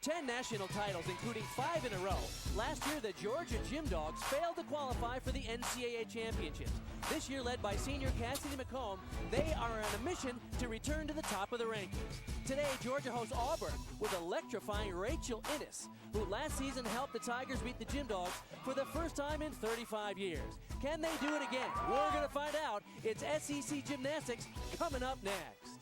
10 national titles, including 5 in a row, last year the Georgia Gym Dogs failed to qualify for the NCAA championships. This year, led by senior Cassidy McComb, they are on a mission to return to the top of the rankings. Today, Georgia hosts Auburn with electrifying Rachel Innes, who last season helped the Tigers beat the Gym Dogs for the first time in 35 years. Can they do it again? We're going to find out. It's SEC Gymnastics coming up next.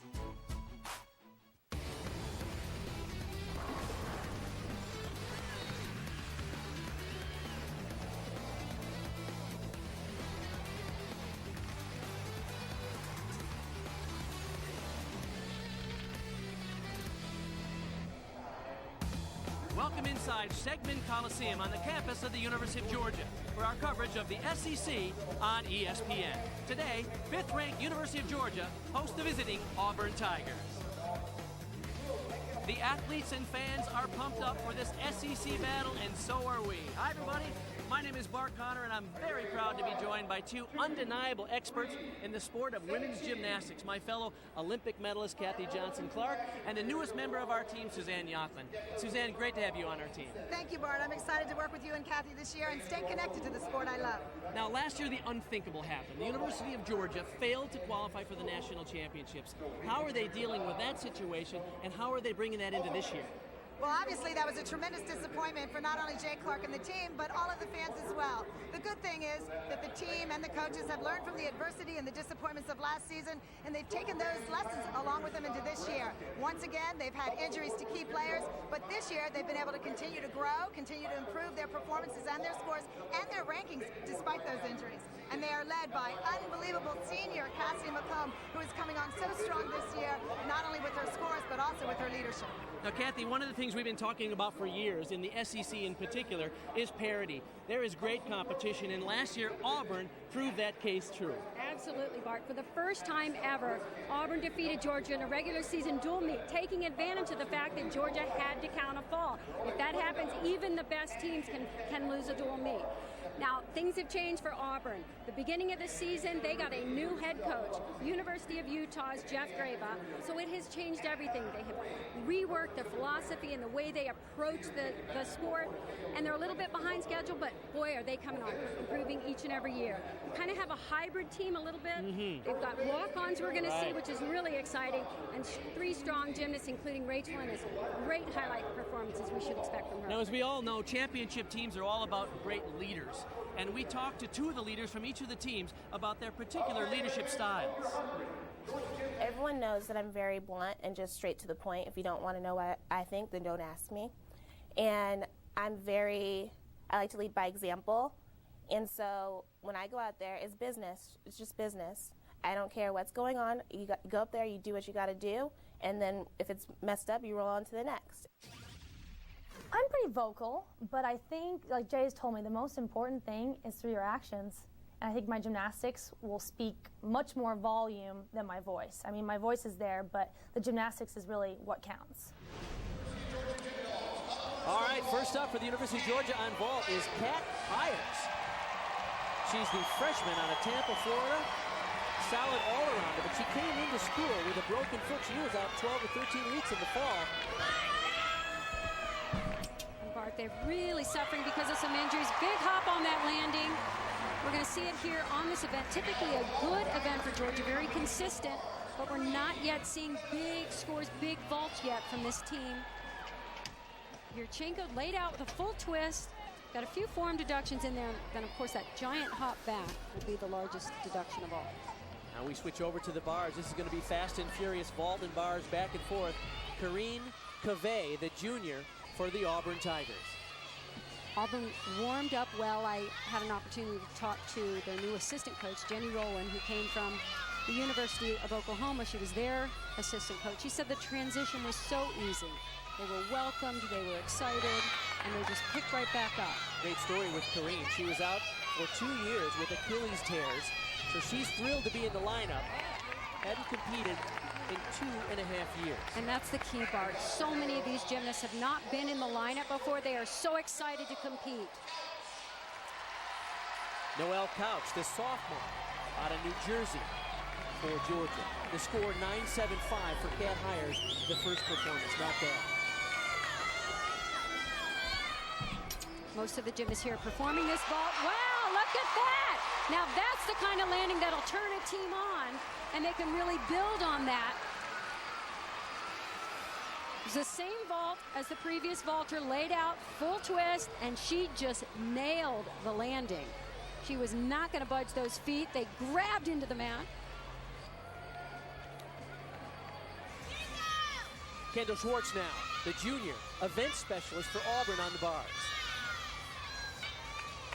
Welcome inside Segment Coliseum on the campus of the University of Georgia for our coverage of the SEC on ESPN. Today, 5th-ranked University of Georgia hosts the visiting Auburn Tigers. The athletes and fans are pumped up for this SEC battle, and so are we. Hi, everybody. My name is Bart Connor, and I'm very proud to be joined by 2 undeniable experts in the sport of women's gymnastics, my fellow Olympic medalist Kathy Johnson-Clark, and the newest member of our team, Suzanne Yochlin. Suzanne, great to have you on our team. Thank you, Bart. I'm excited to work with you and Kathy this year and stay connected to the sport I love. Now, last year, the unthinkable happened. The University of Georgia failed to qualify for the national championships. How are they dealing with that situation, and how are they bringing that into this year? Well, obviously, that was a tremendous disappointment for not only Jay Clark and the team, but all of the fans as well. The good thing is that the team and the coaches have learned from the adversity and the disappointments of last season, and they've taken those lessons along with them into this year. Once again, they've had injuries to key players, but this year they've been able to continue to grow, continue to improve their performances and their scores and their rankings despite those injuries. And they are led by unbelievable senior Cassidy McComb, who is coming on so strong this year, not only with her scores, but also with her leadership. Now, Kathy, one of the things we've been talking about for years, in the SEC in particular, is parity. There is great competition, and last year Auburn proved that case true. Absolutely, Bart. For the first time ever, Auburn defeated Georgia in a regular season dual meet, taking advantage of the fact that Georgia had to count a fall. If that happens, even the best teams can lose a dual meet. Now, things have changed for Auburn. The beginning of the season, they got a new head coach, University of Utah's Jeff Graba. So it has changed everything. They have reworked their philosophy and the way they approach the sport. And they're a little bit behind schedule, but boy, are they coming on, improving each and every year. Kind of have a hybrid team a little bit. Mm-hmm. They've got walk-ons we're going to see, which is really exciting, and 3 strong gymnasts, including Rachel Innes. Great highlight performances we should expect from her. Now, as we all know, championship teams are all about great leaders. And we talked to 2 of the leaders from each of the teams about their particular leadership styles. Everyone knows that I'm very blunt and just straight to the point. If you don't want to know what I think, then don't ask me. And I like to lead by example. And so when I go out there, it's business. It's just business. I don't care what's going on. You go up there, you do what you got to do, and then if it's messed up, you roll on to the next. I'm pretty vocal, but I think, like Jay's told me, the most important thing is through your actions. And I think my gymnastics will speak much more volume than my voice. I mean, my voice is there, but the gymnastics is really what counts. All right, first up for the University of Georgia on vault is Kat Hyers. She's the freshman out of Tampa, Florida. Solid all-arounder, but she came into school with a broken foot. She was out 12 or 13 weeks in the fall. They're really suffering because of some injuries. Big hop on that landing. We're going to see it here on this event. Typically a good event for Georgia, very consistent, but we're not yet seeing big scores, big vaults yet from this team. Yurchenko laid out with a full twist. Got a few form deductions in there. Then, of course, that giant hop back will be the largest deduction of all. Now we switch over to the bars. This is going to be fast and furious vault and bars back and forth. Karine Cavey, the junior, for the Auburn Tigers. Auburn warmed up well. I had an opportunity to talk to their new assistant coach, Jenny Rowland, who came from the University of Oklahoma. She was their assistant coach. She said the transition was so easy. They were welcomed, they were excited, and they just picked right back up. Great story with Karine. She was out for 2 years with Achilles tears, so she's thrilled to be in the lineup. Hadn't competed in 2.5 years. And that's the key, Bart. So many of these gymnasts have not been in the lineup before. They are so excited to compete. Noelle Couch, the sophomore out of New Jersey for Georgia. The score 9.75 for Kat Hyers, the first performance. Not bad. Most of the gymnasts here performing this vault. Wow, look at that! Now that's the kind of landing that'll turn a team on, and they can really build on that. It's the same vault as the previous vaulter, laid out, full twist, and she just nailed the landing. She was not going to budge those feet. They grabbed into the mat. Kendall Schwartz now, the junior event specialist for Auburn on the bars.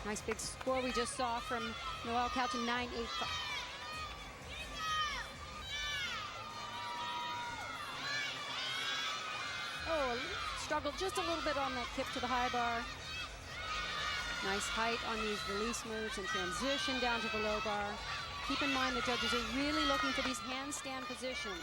Nice big score we just saw from Noelle Calton, 9.85. Oh, struggled just a little bit on that kick to the high bar. Nice height on these release moves and transition down to the low bar. Keep in mind the judges are really looking for these handstand positions.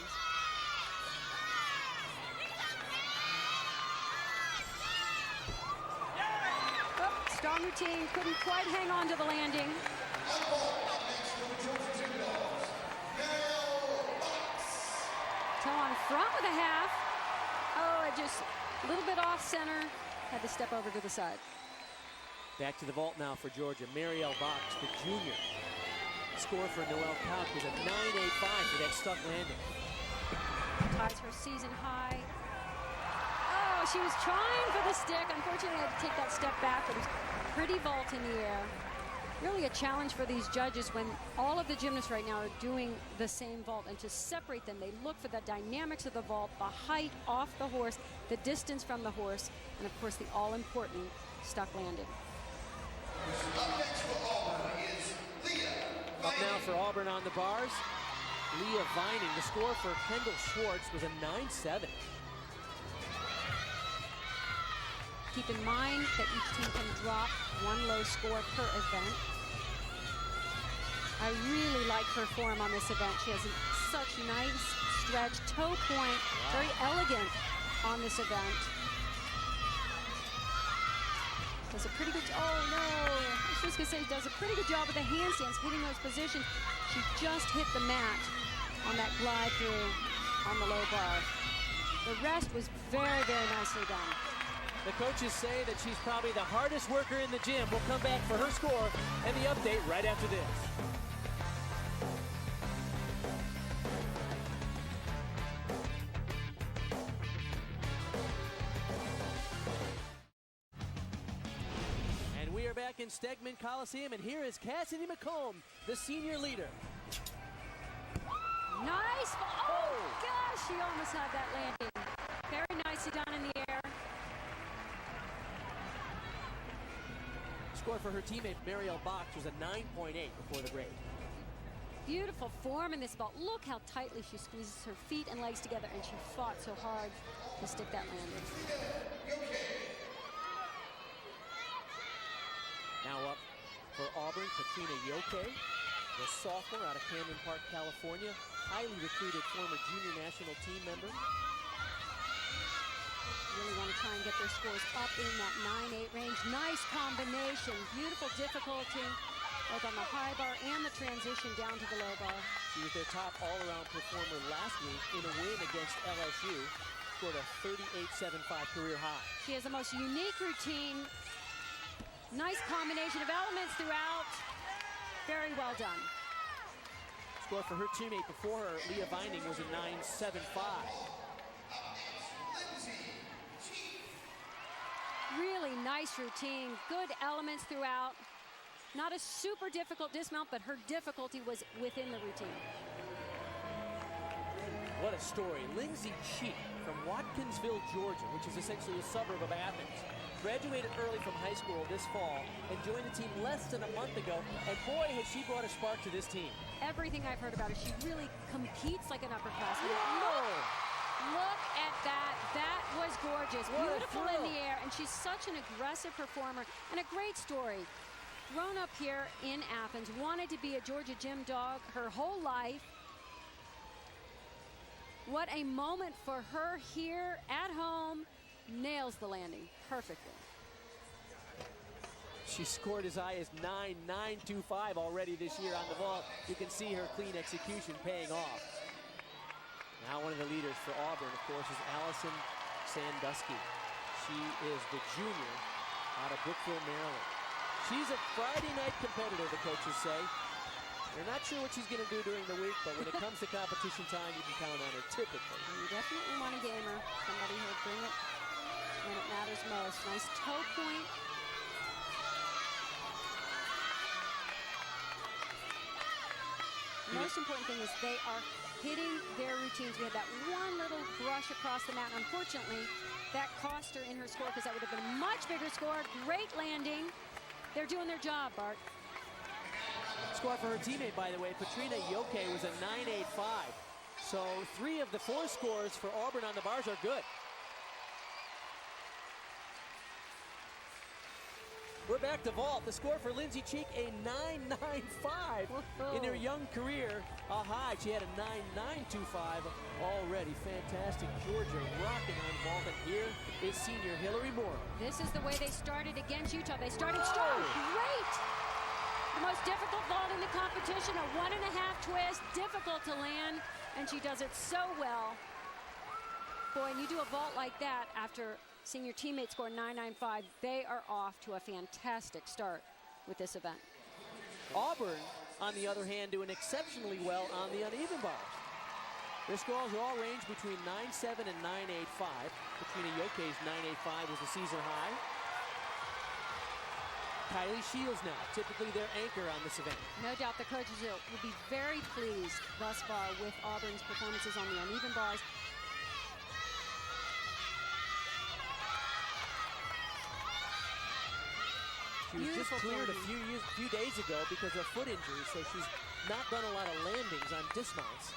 Strong routine, couldn't quite hang on to the landing. Toe on front with a half. Oh, it just a little bit off center. Had to step over to the side. Back to the vault now for Georgia. Marielle Box, the junior. Score for Noelle Calton was a 9.85 for that stuck landing. Ties her season high. Oh, she was trying for the stick. Unfortunately, had to take that step back. It was pretty vault in the air. Really a challenge for these judges when all of the gymnasts right now are doing the same vault, and to separate them, they look for the dynamics of the vault, the height off the horse, the distance from the horse, and of course the all-important stuck landing. Up now for Auburn on the bars, Leah Vining. The score for Kendall Schwartz was a 9.7. Keep in mind that each team can drop one low score per event. I really like her form on this event. She has such nice stretch, toe point, very elegant on this event. Does a pretty good, oh no, I was just gonna say, does a pretty good job with the handstands, hitting those positions. She just hit the mat on that glide through on the low bar. The rest was very, very nicely done. The coaches say that she's probably the hardest worker in the gym. We'll come back for her score and the update right after this. And we are back in Stegman Coliseum, and here is Cassidy McComb, the senior leader. Nice, oh gosh, she almost had that landing. Very nicely done in the air. Score for her teammate Marielle Box was a 9.8 before the break. Beautiful form in this vault. Look how tightly she squeezes her feet and legs together, and she fought so hard to stick that landing. Now up for Auburn, Katrina Yoke, the sophomore out of Camden Park, California, highly recruited former junior national team member. Really want to try and get their scores up in that 9-8 range. Nice combination, beautiful difficulty, both on the high bar and the transition down to the low bar. She was their top all-around performer last week in a win against LSU. Scored a 38.75 career high. She has the most unique routine. Nice combination of elements throughout. Very well done. Score for her teammate before her, Leah Vining, was a 9.75. Really nice routine, good elements throughout. Not a super difficult dismount, but her difficulty was within the routine. What a story. Lindsay Cheek from Watkinsville, Georgia, which is essentially a suburb of Athens, graduated early from high school this fall and joined the team less than a month ago, and boy, has she brought a spark to this team. Everything I've heard about her, she really competes like an upperclassman. Look at that. That was gorgeous. What beautiful in the air, and she's such an aggressive performer and a great story. Grown up here in Athens, wanted to be a Georgia gym dog her whole life. What a moment for her here at home. Nails the landing perfectly. She scored as high as 9.925 already this year on the vault. You can see her clean execution paying off. Now one of the leaders for Auburn, of course, is Allison Sandusky. She is the junior out of Brookville, Maryland. She's a Friday night competitor, the coaches say. They're not sure what she's going to do during the week, but when it comes to competition time, you can count on her typically. You definitely want a gamer, somebody who'll bring it when it matters most. Nice toe point. The most important thing is they are hitting their routines. We had that one little brush across the mat. Unfortunately, that cost her in her score because that would have been a much bigger score. Great landing. They're doing their job, Bart. Score for her teammate, by the way, Katrina Yoke, was a 9.85. So 3 of the 4 scores for Auburn on the bars are good. We're back to vault. The score for Lindsay Cheek, a 9.95 in her young career. A high. She had a 9.925 already. Fantastic. Georgia rocking on vault. And here is senior Hillary Morrow. This is the way they started against Utah. They started strong. Great. The most difficult vault in the competition. A 1.5 twist. Difficult to land. And she does it so well. Boy, and you do a vault like that after senior teammates score 9.95. They are off to a fantastic start with this event. Auburn, on the other hand, doing exceptionally well on the uneven bars. Their scores all range between 9.7 and 9.85. Katrina Yoke's 9.85 was the season high. Kylie Shields now, typically their anchor on this event. No doubt the coaches will be very pleased thus far with Auburn's performances on the uneven bars. She was just cleared a few days ago because of foot injury, so she's not done a lot of landings on dismounts.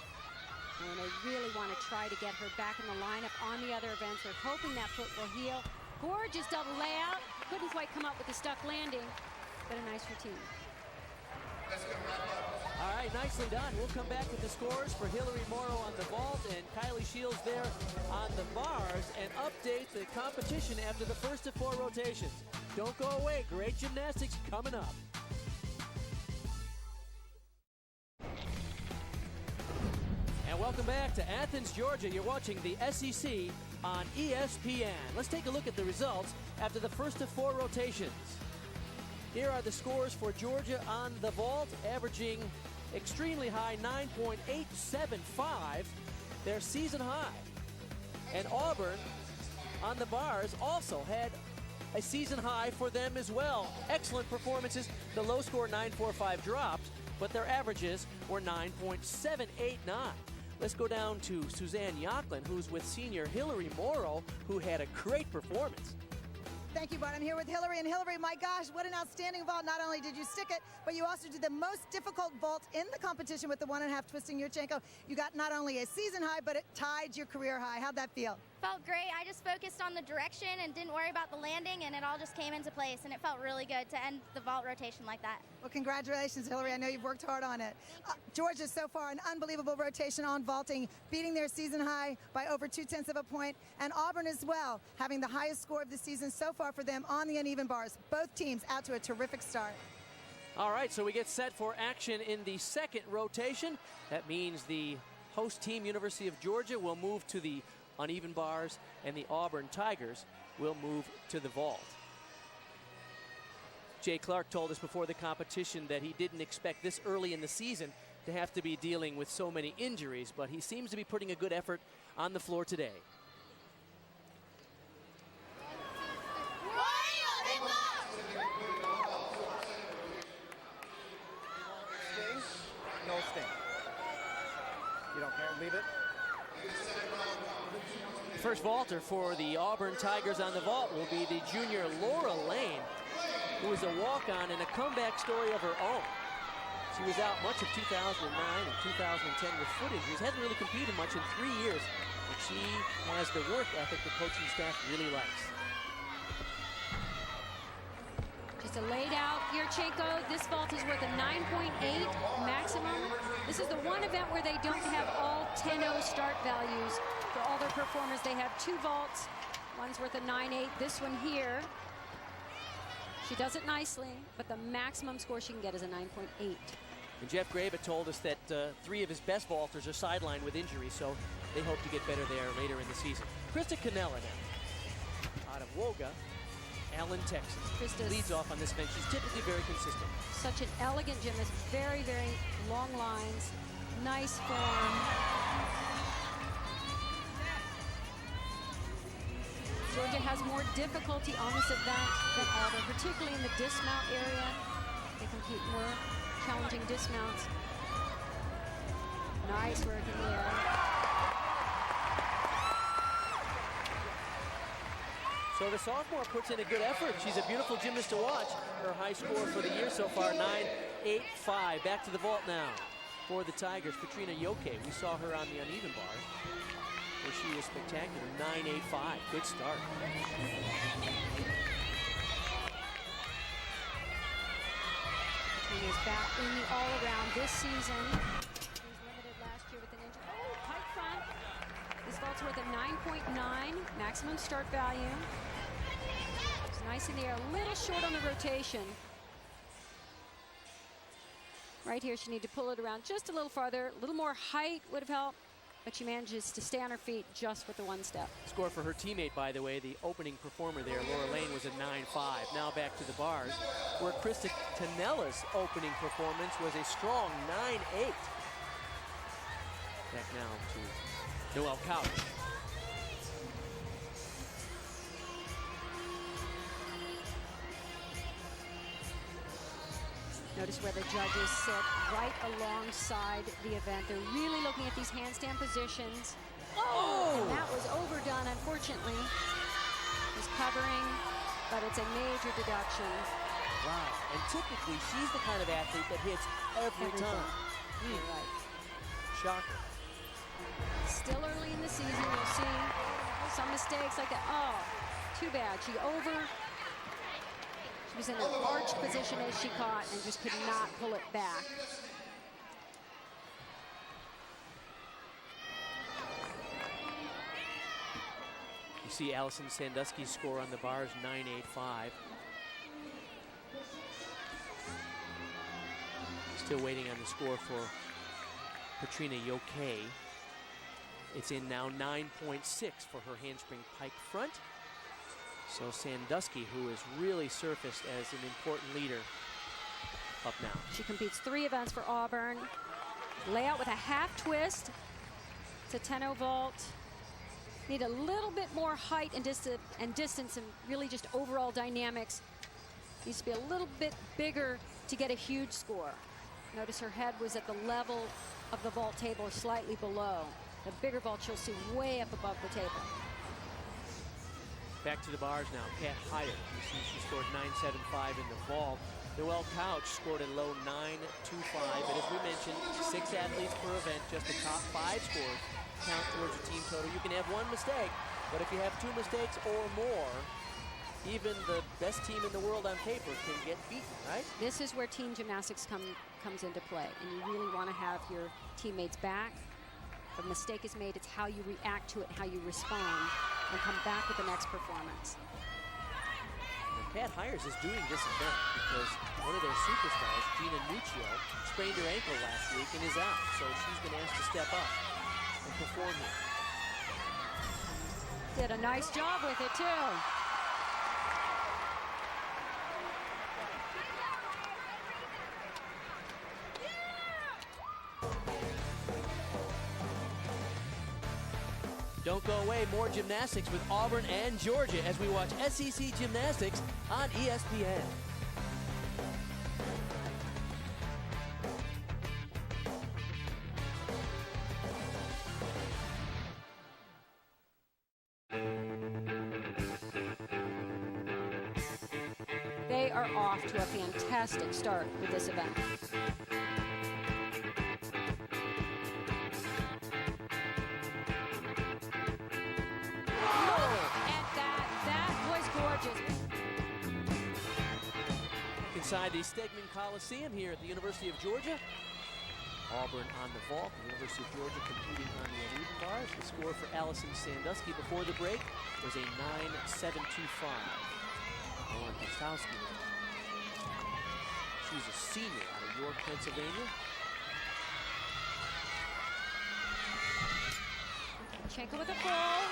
And they really want to try to get her back in the lineup on the other events. They're hoping that foot will heal. Gorgeous double layout. Couldn't quite come up with a stuck landing, but a nice routine. All right, nicely done. We'll come back with the scores for Hillary Morrow on the vault and Kylie Shields there on the bars and update the competition after the first of 4 rotations. Don't go away. Great gymnastics coming up. And welcome back to Athens, Georgia. You're watching the SEC on ESPN. Let's take a look at the results after the first of 4 rotations. Here are the scores for Georgia on the vault, averaging extremely high 9.875, their season high. And Auburn on the bars also had a season high for them as well. Excellent performances. The low score 9.45 dropped, but their averages were 9.789. Let's go down to Suzanne Yocklin, who's with senior Hillary Morrow, who had a great performance. Thank you, Bart. I'm here with Hillary. And Hillary, my gosh, what an outstanding vault. Not only did you stick it, but you also did the most difficult vault in the competition with the 1.5 twisting Yurchenko. You got not only a season high, but it tied your career high. How'd that feel? Felt great. I just focused on the direction and didn't worry about the landing, and it all just came into place, and it felt really good to end the vault rotation like that. Well, congratulations, Hillary. I know you've worked hard on it. Georgia, so far, an unbelievable rotation on vaulting, beating their season high by over 0.2 of a point, and Auburn as well, having the highest score of the season so far for them on the uneven bars. Both teams out to a terrific start. All right, so we get set for action in the second rotation. That means the host team, University of Georgia, will move to the uneven bars, and the Auburn Tigers will move to the vault. Jay Clark told us before the competition that he didn't expect this early in the season to have to be dealing with so many injuries, but he seems to be putting a good effort on the floor today. No sting. You don't care? Leave it? First vaulter for the Auburn Tigers on the vault will be the junior Laura Lane, who is a walk-on and a comeback story of her own. She was out much of 2009 and 2010 with foot injuries, hasn't really competed much in 3 years, and she has the work ethic the coaching staff really likes. Just a laid out Yurchenko. This vault is worth a 9.8 maximum. This is the one event where they don't have all 10-0 start values for all their performers. They have 2 vaults. One's worth a 9.8. This one here, she does it nicely, but the maximum score she can get is a 9.8. And Jeff Graba told us that 3 of his best vaulters are sidelined with injury, so they hope to get better there later in the season. Krista Canella now, out of Woga. Allen, Texas. Christus Leads off on this bench. She's typically very consistent. Such an elegant gymnast, very, very long lines, nice form. Georgia has more difficulty on this event than Auburn, particularly in the dismount area. They compete more challenging dismounts. Nice work in the air. So the sophomore puts in a good effort. She's a beautiful gymnast to watch. Her high score for the year so far, 9.85. Back to the vault now for the Tigers. Katrina Yoke, we saw her on the uneven bars, where she was spectacular, 9.85. Good start. Katrina is back in the all-around this season. She was limited last year with an injury. Oh, pike front. This vault's worth a 9.9 maximum start value. It's nice in the air, a little short on the rotation. Right here, she needed to pull it around just a little farther. A little more height would have helped, but she manages to stay on her feet just with the one step. Score for her teammate, by the way, the opening performer there, Laura Lane, was a 9.5. Now back to the bars, where Krista Tanella's opening performance was a strong 9.8. Back now to Noelle Couch. Notice where the judges sit right alongside the event. They're really looking at these handstand positions. Oh! And that was overdone, unfortunately. He's covering, but it's a major deduction. Wow, and typically she's the kind of athlete that hits every time. You're right. Shocker. Still early in the season, you'll see some mistakes like that. Oh, too bad. She was in an arched position as she caught and just could not pull it back. You see Allison Sandusky's score on the bars, 9.85. Still waiting on the score for Katrina Yoke. It's in now 9.6 for her handspring pike front. So Sandusky, who has really surfaced as an important leader, up now. She competes 3 events for Auburn. Layout with a half twist. It's a 10-0 vault. Need a little bit more height and distance and really just overall dynamics. Needs to be a little bit bigger to get a huge score. Notice her head was at the level of the vault table, or slightly below. The bigger vault you'll see way up above the table. Back to the bars now, Kat Hyder. You see she scored 9.75 in the vault. Noelle Couch scored a low 9.25, but as we mentioned, 6 athletes per event, just the top 5 scores count towards your team total. You can have 1 mistake, but if you have 2 mistakes or more, even the best team in the world on paper can get beaten, right? This is where team gymnastics comes into play, and you really want to have your teammates back. If a mistake is made, it's how you react to it, how you respond, and come back with the next performance. Kat Hyers is doing this event because one of their superstars, Gina Nuccio, sprained her ankle last week and is out. So she's been asked to step up and perform here. Did a nice job with it, too. Don't go away, more gymnastics with Auburn and Georgia as we watch SEC Gymnastics on ESPN. They are off to a fantastic start with this event. Inside the Stegman Coliseum here at the University of Georgia. Auburn on the vault, the University of Georgia competing on the uneven bars. The score for Allison Sandusky before the break was a 9.725. Lauren Kostowski. She's a senior out of York, Pennsylvania. Chenko with a full.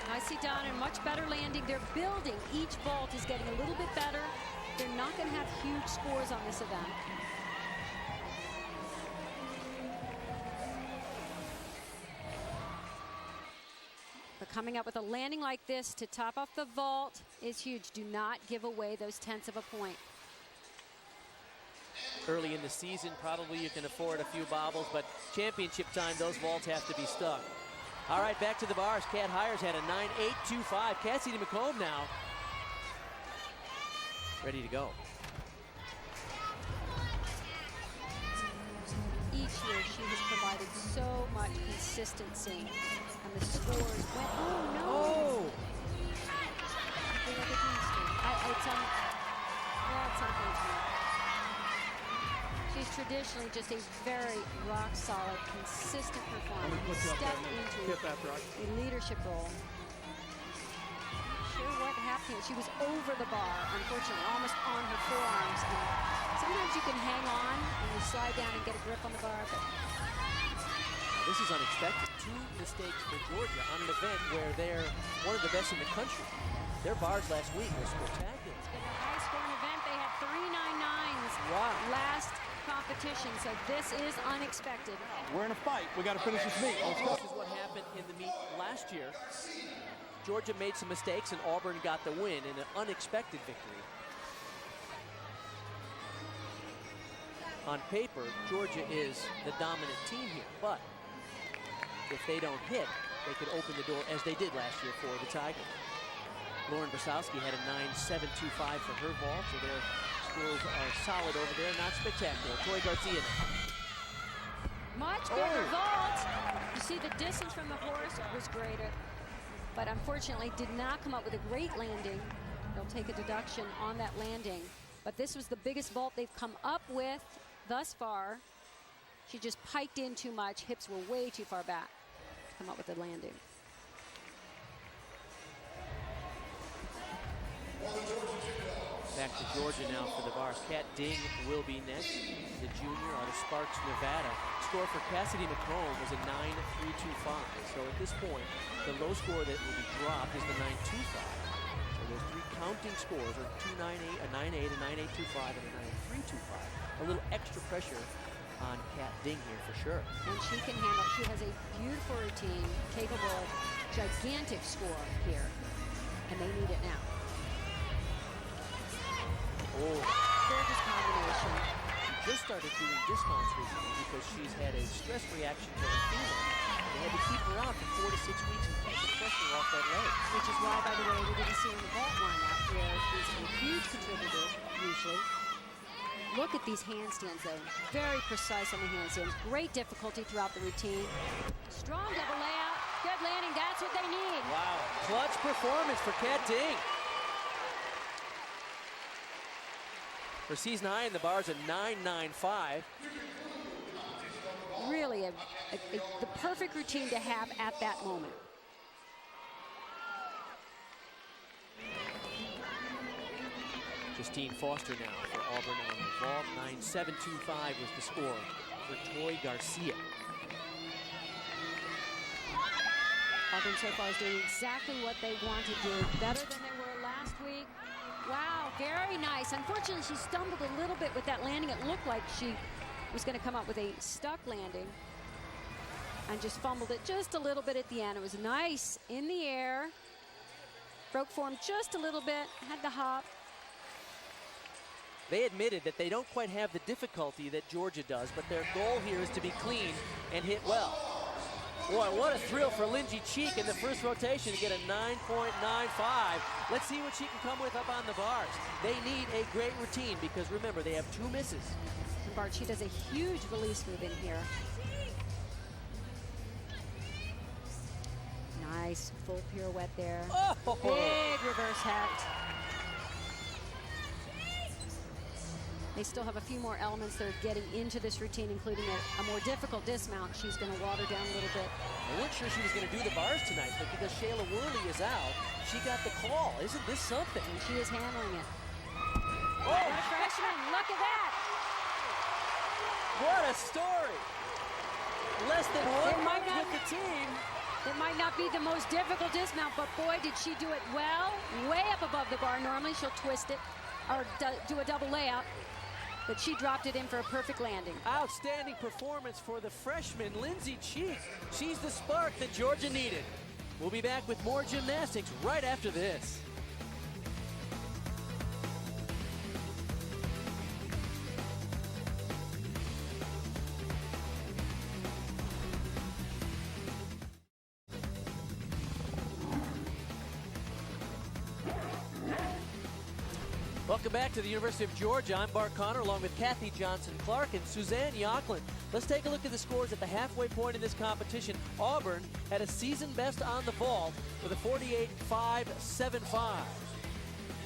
Nicely done, and much better landing. They're building. Each vault is getting a little bit better. They're not going to have huge scores on this event. But coming up with a landing like this to top off the vault is huge. Do not give away those tenths of a point. Early in the season, probably you can afford a few bobbles, but championship time, those vaults have to be stuck. All right, back to the bars. Kat Hires had a 9.825. Cassidy McComb now ready to go. Each year she has provided so much consistency, and the scores went, oh no! Oh! It's unfortunate. She's traditionally just a very rock-solid, consistent performer. Stepped into a leadership role. Sure what happened. She was over the bar, unfortunately, almost on her forearms. And sometimes you can hang on and you slide down and get a grip on the bar, but this is unexpected. 2 mistakes for Georgia on an event where they're one of the best in the country. Their bars last week were spectacular. It's been a high-scoring event. They had 3 9.9s last competition, so this is unexpected. We're in a fight. We got to finish this meet. Let's go. This is what happened in the meet last year. Georgia made some mistakes, and Auburn got the win in an unexpected victory. On paper, Georgia is the dominant team here, but if they don't hit, they could open the door, as they did last year for the Tigers. Lauren Brasowski had a 9.725 for her vault, so their scores are solid over there, not spectacular. Troy Garcia now. Much bigger vault. You see the distance from the horse was greater, but unfortunately did not come up with a great landing. They'll take a deduction on that landing, but this was the biggest vault they've come up with thus far. She just piked in too much. Hips were way too far back to come up with a landing. Back to Georgia now for the bars. Kat Ding will be next, the junior out of Sparks, Nevada. Score for Cassidy McComb was a 9.325. So at this point, the low score that will be dropped is the 9.25. So there's 3 counting scores, or 2.98, a 9.8, a 9.825, and a 9.325. A little extra pressure on Kat Ding here for sure. And she can handle, she has a beautiful routine, capable of gigantic score here, and they need it now. Oh. Gorgeous combination. She just started doing dismounts recently because she's had a stress reaction to her femur. They had to keep her out for 4 to 6 weeks and take the pressure off that leg. Which is why, by the way, we didn't see her in the vault lineup, where she's a huge contributor, usually. Look at these handstands, though. Very precise on the handstands. Great difficulty throughout the routine. Strong double layout. Good landing. That's what they need. Wow. Clutch performance for Kat Ding. Her season high in the bars at 9.95. Really the perfect routine to have at that moment. Justine Foster now for Auburn on the vault. 9.725 was the score for Troy Garcia. Auburn so far is doing exactly what they want to do. Better than they were last week. Wow, very nice. Unfortunately, she stumbled a little bit with that landing. It looked like she was going to come up with a stuck landing and just fumbled it just a little bit at the end. It was nice in the air. Broke form just a little bit, had the hop. They admitted that they don't quite have the difficulty that Georgia does, but their goal here is to be clean and hit well. Boy, what a thrill for Lindsey Cheek in the first rotation to get a 9.95. Let's see what she can come with up on the bars. They need a great routine because, remember, they have 2 misses. And Bart, she does a huge release move in here. Nice full pirouette there. Oh! Big reverse hack. They still have a few more elements they're getting into this routine, including a more difficult dismount. She's going to water down a little bit. I weren't sure she was going to do the bars tonight, but because Shayla Worley is out, she got the call. Isn't this something? And she is handling it. Oh! What a freshman, look at that! What a story! Less than 1 month with the team. It might not be the most difficult dismount, but boy, did she do it well, way up above the bar. Normally she'll twist it or do a double layup, but she dropped it in for a perfect landing. Outstanding performance for the freshman, Lindsay Cheek. She's the spark that Georgia needed. We'll be back with more gymnastics right after this. Welcome back to the University of Georgia. I'm Bart Connor along with Kathy Johnson-Clark and Suzanne Yocklin. Let's take a look at the scores at the halfway point in this competition. Auburn had a season best on the vault with a 48-5-7-5.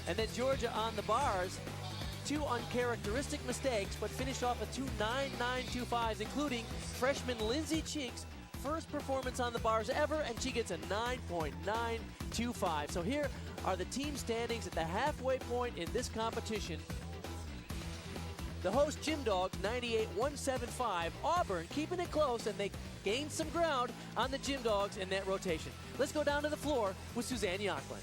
And then Georgia on the bars, 2 uncharacteristic mistakes, but finished off with 2 9.925s, including freshman Lindsay Cheek's first performance on the bars ever, and she gets a 9.925. So here are the team standings at the halfway point in this competition. The host Gym Dogs 98-175. Auburn keeping it close, and they gained some ground on the Gym Dogs in that rotation. Let's go down to the floor with Suzanne Yocklin.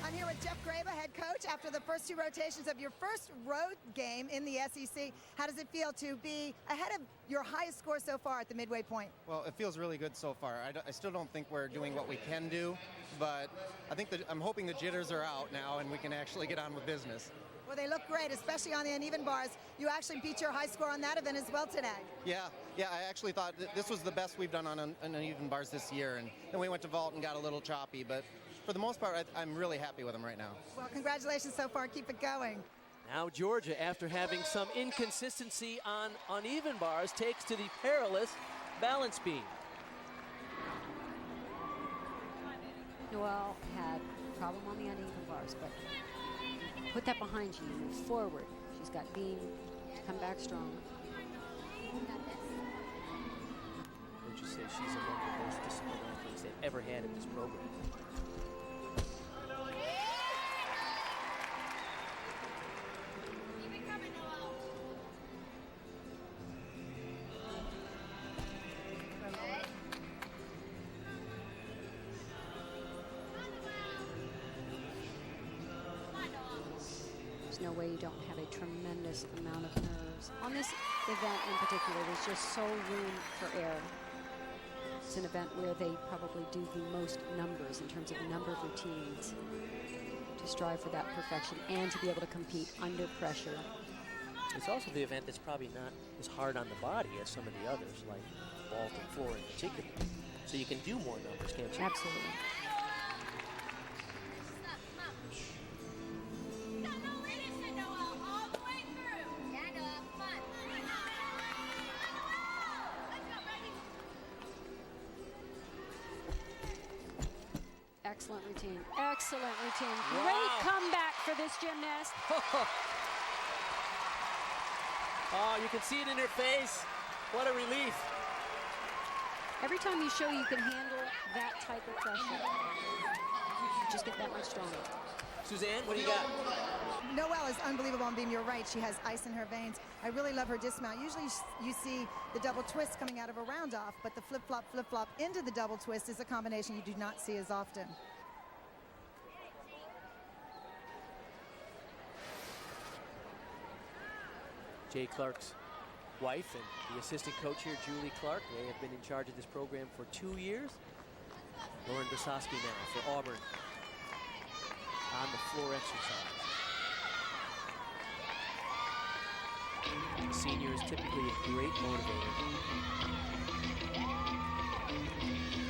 I'm here with Jeff Graba, head coach. After the first 2 rotations of your first road game in the SEC, how does it feel to be ahead of your highest score so far at the midway point? Well, it feels really good so far. I still don't think we're doing what we can do, but I think that I'm hoping the jitters are out now and we can actually get on with business. Well, they look great, especially on the uneven bars. You actually beat your high score on that event as well today. Yeah, I actually thought that this was the best we've done on uneven bars this year, and then we went to vault and got a little choppy, but for the most part, I'm really happy with them right now. Well, congratulations so far. Keep it going. Now Georgia, after having some inconsistency on uneven bars, takes to the perilous balance beam. Noelle had a problem on the uneven bars, but put that behind you, move forward. She's got beam to come back strong. Coaches say she's among the most disciplined athletes they've ever had in this program. No way you don't have a tremendous amount of nerves. On this event in particular, there's just so room for error. It's an event where they probably do the most numbers in terms of the number of routines to strive for that perfection and to be able to compete under pressure. It's also the event that's probably not as hard on the body as some of the others, like vault and floor in particular. So you can do more numbers, can't you? Absolutely. Excellent routine. Excellent routine. Wow. Great comeback for this gymnast. Oh, you can see it in her face. What a relief. Every time you show you can handle that type of pressure, you just get that much stronger. Suzanne, what do you got? Noelle is unbelievable on beam. You're right. She has ice in her veins. I really love her dismount. Usually you see the double twist coming out of a round off, but the flip-flop into the double twist is a combination you do not see as often. Jay Clark's wife and the assistant coach here, Julie Clark, they have been in charge of this program for 2 years. Lauren Bosowski now for Auburn on the floor exercise. The senior is typically a great motivator.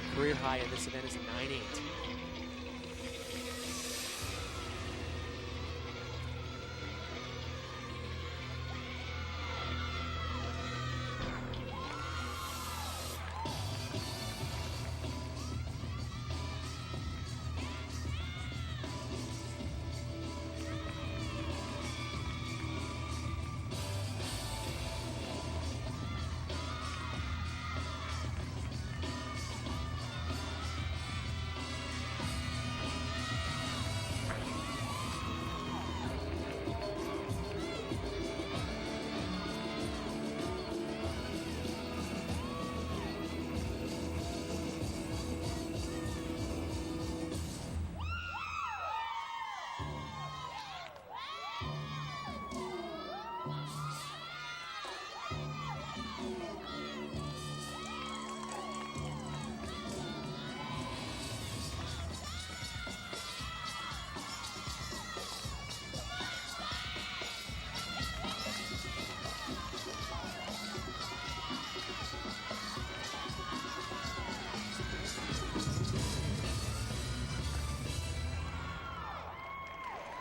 The career high in this event is a 9.8.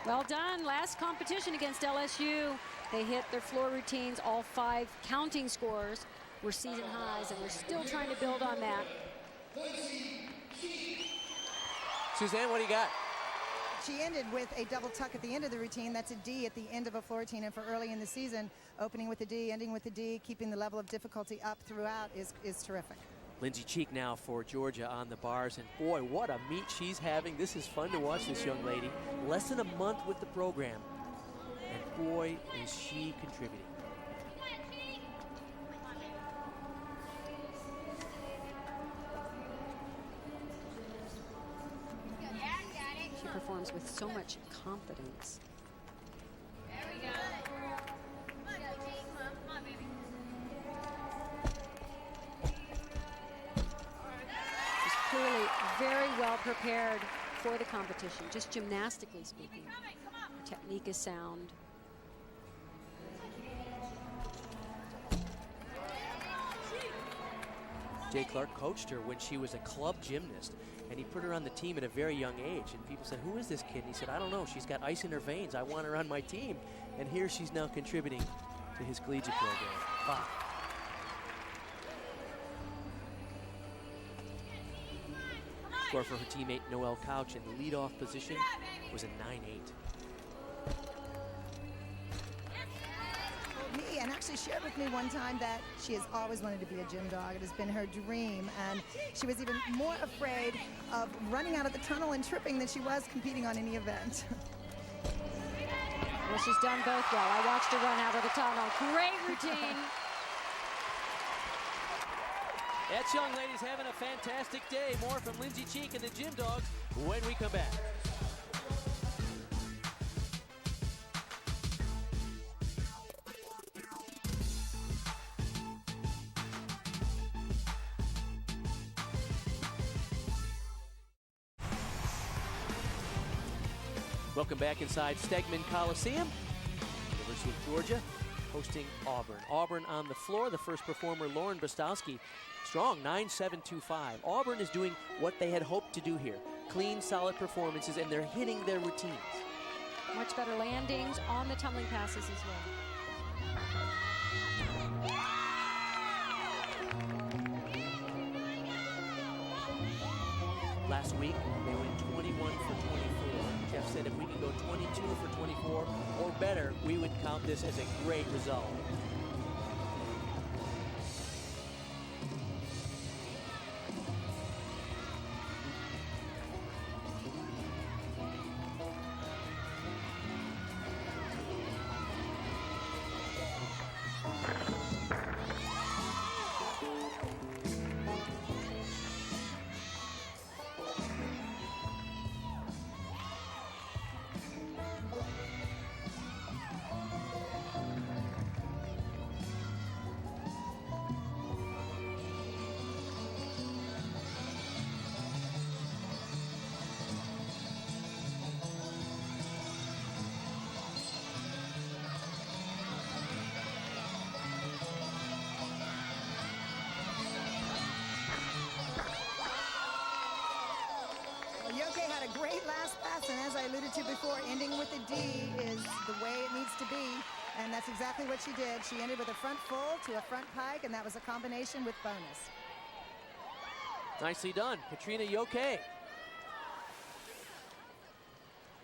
Well done. Last competition against LSU. They hit their floor routines. All 5 counting scores were season highs, and we're still trying to build on that. Suzanne, what do you got? She ended with a double tuck at the end of the routine. That's a D at the end of a floor routine. And for early in the season, opening with a D, ending with a D, keeping the level of difficulty up throughout is terrific. Lindsay Cheek now for Georgia on the bars, and boy, what a meet she's having. This is fun to watch, this young lady. Less than a month with the program, and boy, is she contributing. She performs with so much confidence. Clearly very well prepared for the competition, just gymnastically speaking. Her technique is sound. Jay Clark coached her when she was a club gymnast, and he put her on the team at a very young age. And people said, who is this kid? And he said, I don't know. She's got ice in her veins. I want her on my team. And here she's now contributing to his collegiate program. Wow. Score for her teammate Noelle Couch in the leadoff position was a 9-8. Me, and actually shared with me one time that she has always wanted to be a gym dog. It has been her dream, and she was even more afraid of running out of the tunnel and tripping than she was competing on any event. Well, she's done both well. I watched her run out of the tunnel. Great routine. That young lady's having a fantastic day. More from Lindsay Cheek and the Gym Dogs when we come back. Welcome back inside Stegman Coliseum. University of Georgia hosting Auburn. Auburn on the floor. The first performer, Lauren Bostowski, strong, 9.725. Auburn is doing what they had hoped to do here. Clean, solid performances, and they're hitting their routines. Much better landings on the tumbling passes as well. Last week, they went 21 for 24. Jeff said if we could go 22 for 24 or better, we would count this as a great result. Great last pass, and as I alluded to before, ending with a D is the way it needs to be, and that's exactly what she did. She ended with a front full to a front pike, and that was a combination with bonus. Nicely done, Katrina Yoke.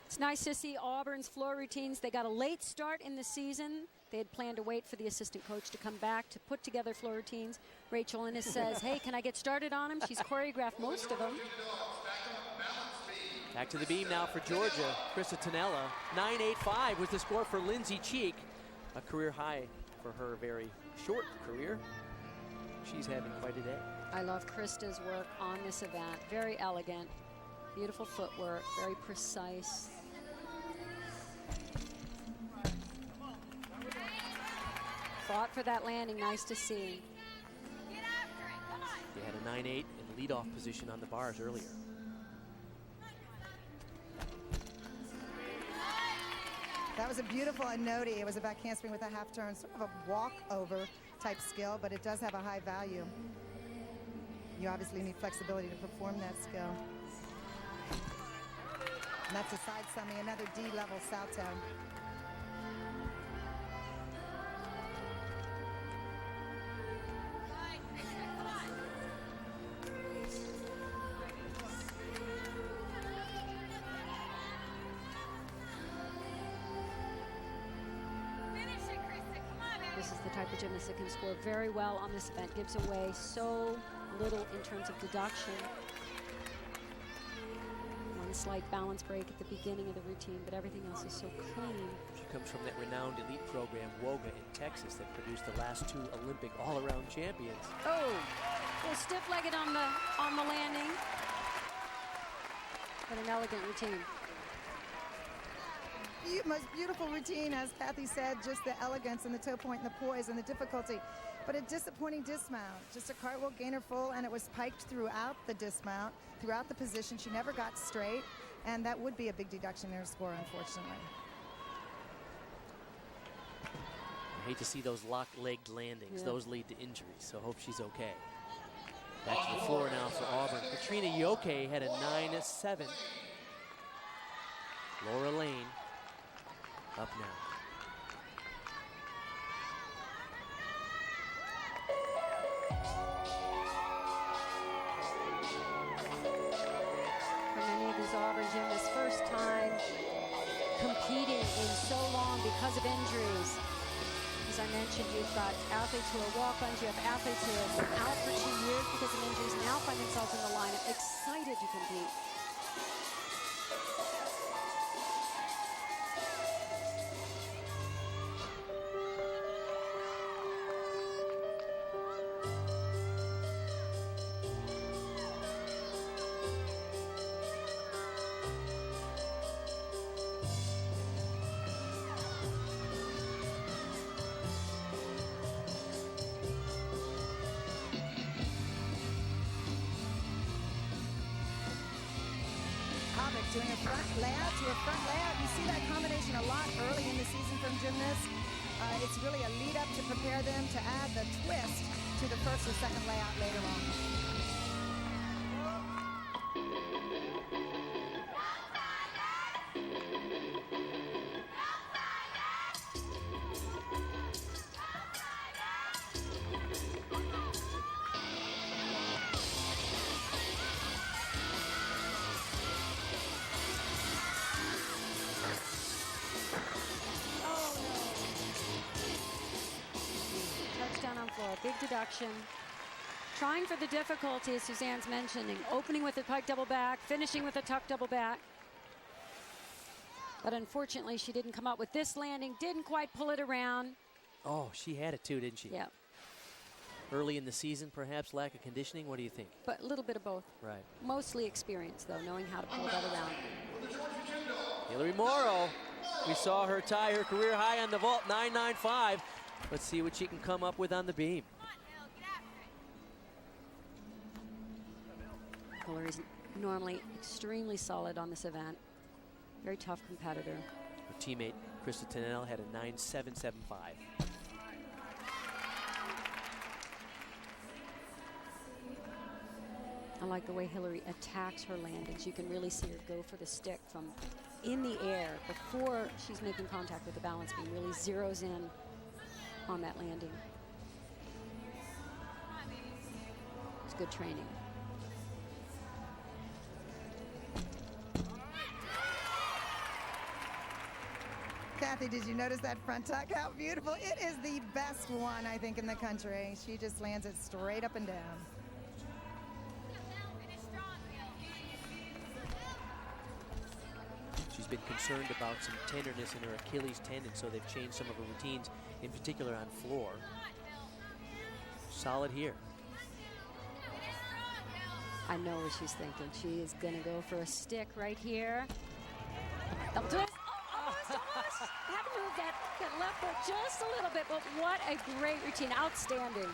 It's nice to see Auburn's floor routines. They got a late start in the season. They had planned to wait for the assistant coach to come back to put together floor routines. Rachel Innes says, hey, can I get started on them? She's choreographed most of them. Back to the beam now for Georgia. Krista Tonella. 9.85 was the score for Lindsay Cheek. A career high for her very short career. She's having quite a day. I love Krista's work on this event. Very elegant, beautiful footwork, very precise. fought for that landing. Nice to see. They had a 9-8 in leadoff position on the bars earlier. That was a beautiful anoti. It was a back handspring with a half turn, sort of a walk-over type skill, but it does have a high value. You obviously need flexibility to perform that skill. And that's a side summy, another D-level salto. This is the type of gymnast that can score very well on this event. Gives away so little in terms of deduction. One slight balance break at the beginning of the routine, but everything else is so clean. She comes from that renowned elite program, WOGA, in Texas, that produced the last 2 Olympic all-around champions. Oh, a little stiff-legged on the landing, but an elegant routine. Most beautiful routine, as Kathy said, just the elegance and the toe point and the poise and the difficulty. But a disappointing dismount, just a cartwheel gainer full, and it was piked throughout the dismount, throughout the position. She never got straight, and that would be a big deduction in her score, unfortunately. I hate to see those lock-legged landings. Yeah. Those lead to injuries, so hope she's okay. Back to the floor now for Auburn. Katrina Yoke had a 9-7. Laura Lane up now. For many of these Auburn gymnasts, first time competing in so long because of injuries. As I mentioned, you've got athletes who are walk-ons, you have athletes who have been out for 2 years because of injuries, now find themselves in the lineup, excited to compete. Doing a front layout to a front layout. You see that combination a lot early in the season from gymnasts. It's really a lead up to prepare them to add the twist to the first or second layout later on. Big deduction. Trying for the difficulty, as Suzanne's mentioning, opening with a pike double back, finishing with a tuck double back. But unfortunately, she didn't come up with this landing, didn't quite pull it around. Oh, she had it too, didn't she? Yeah. Early in the season, perhaps lack of conditioning. What do you think? But a little bit of both. Right. Mostly experience, though, knowing how to pull that around. Hillary Morrow, we saw her tie her career high on the vault, 9.95. Let's see what she can come up with on the beam. Hillary's normally extremely solid on this event. Very tough competitor. Her teammate, Krista Tennell, had a 9.775. I like the way Hillary attacks her landings. You can really see her go for the stick from in the air before she's making contact with the balance beam. Really zeroes in on that landing. It's good training. Kathy, did you notice that front tuck? How beautiful. It is the best one, I think, in the country. She just lands it straight up and down. She's been concerned about some tenderness in her Achilles tendon, so they've changed some of her routines, in particular on floor. Solid here. I know what she's thinking. She is going to go for a stick right here. Double twist. Oh, almost. Haven't moved that Got left foot just a little bit, but what a great routine. Outstanding.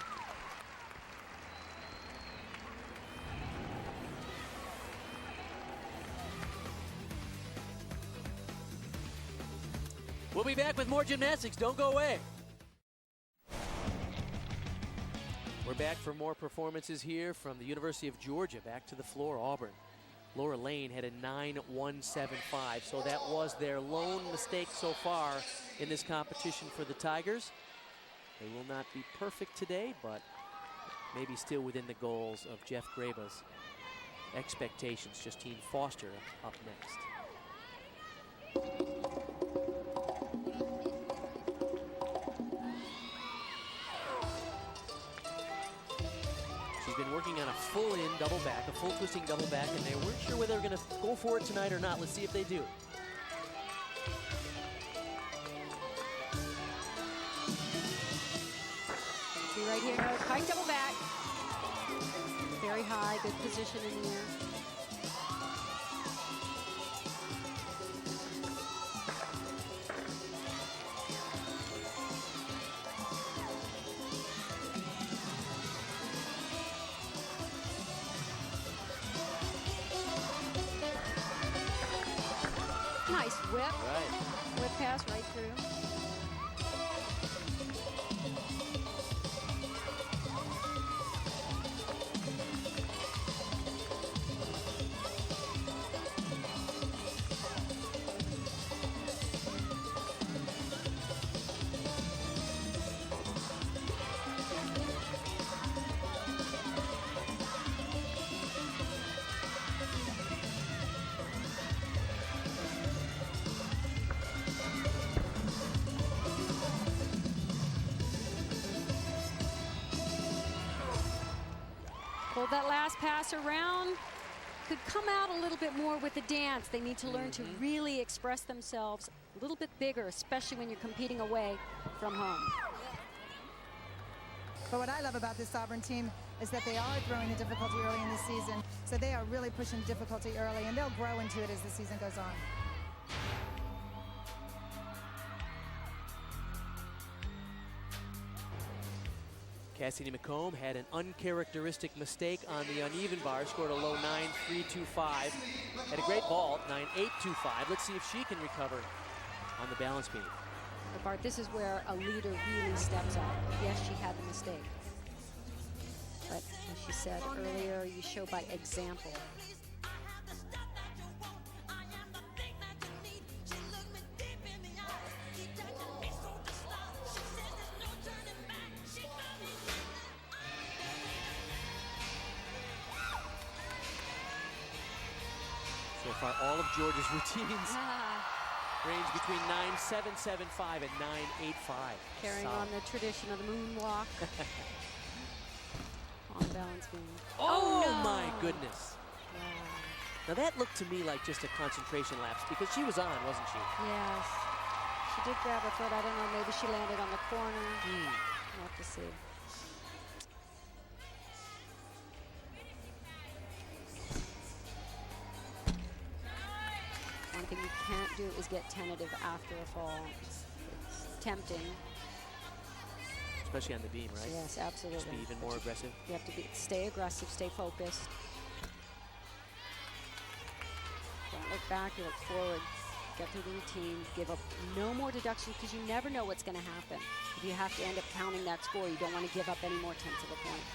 We'll be back with more gymnastics. Don't go away. We're back for more performances here from the University of Georgia. Back to the floor, Auburn. Laura Lane had a 9.175, so that was their lone mistake so far in this competition for the Tigers. They will not be perfect today, but maybe still within the goals of Jeff Graba's expectations. Justine Foster up next. She's been working on a full in double back, a full twisting double back, and they weren't sure whether they're going to go for it tonight or not. Let's see if they do. See right here, pike double back. Very high, good position in the air. Nice whip. Right. Whip pass right through. Pulled that last pass around. Could come out a little bit more with the dance. They need to learn to really express themselves a little bit bigger, especially when you're competing away from home. But what I love about this Auburn team is that they are throwing the difficulty early in the season. So they are really pushing difficulty early, and they'll grow into it as the season goes on. Cassidy McComb had an uncharacteristic mistake on the uneven bar, scored a low 9.325. Had a great ball, 9.825. Let's see if she can recover on the balance beam. But Bart, this is where a leader really steps up. Yes, she had the mistake. But as she said earlier, you show by example. So far, all of Georgia's routines range between 9.775 and 9.85. Carrying on the tradition of the moonwalk. On the balance beam. Oh, no. My goodness. Wow. Now that looked to me like just a concentration lapse because she was on, wasn't she? Yes. She did grab her foot. I don't know, maybe she landed on the corner. We'll have to see. One thing you can't do is get tentative after a fall. It's tempting. Especially on the beam, right? Yes, absolutely. Just be even more aggressive. You have to stay aggressive, stay focused. Don't look back, you look forward. Get through the routine, give up no more deductions because you never know what's going to happen. If you have to end up counting that score, you don't want to give up any more tenths of a point.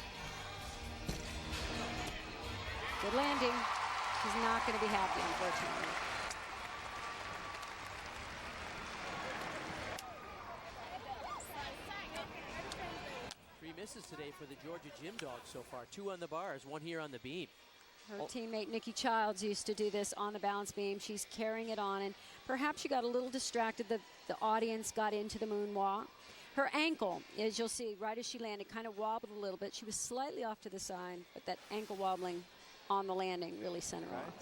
Good landing. She's not going to be happy, unfortunately. Misses today for the Georgia Gym Dogs so far. 2 on the bars, 1 here on the beam. Her teammate Nikki Childs used to do this on the balance beam. She's carrying it on, and perhaps she got a little distracted. The audience got into the moonwalk. Her ankle, as you'll see, right as she landed, kind of wobbled a little bit. She was slightly off to the side, but that ankle wobbling on the landing really sent her off.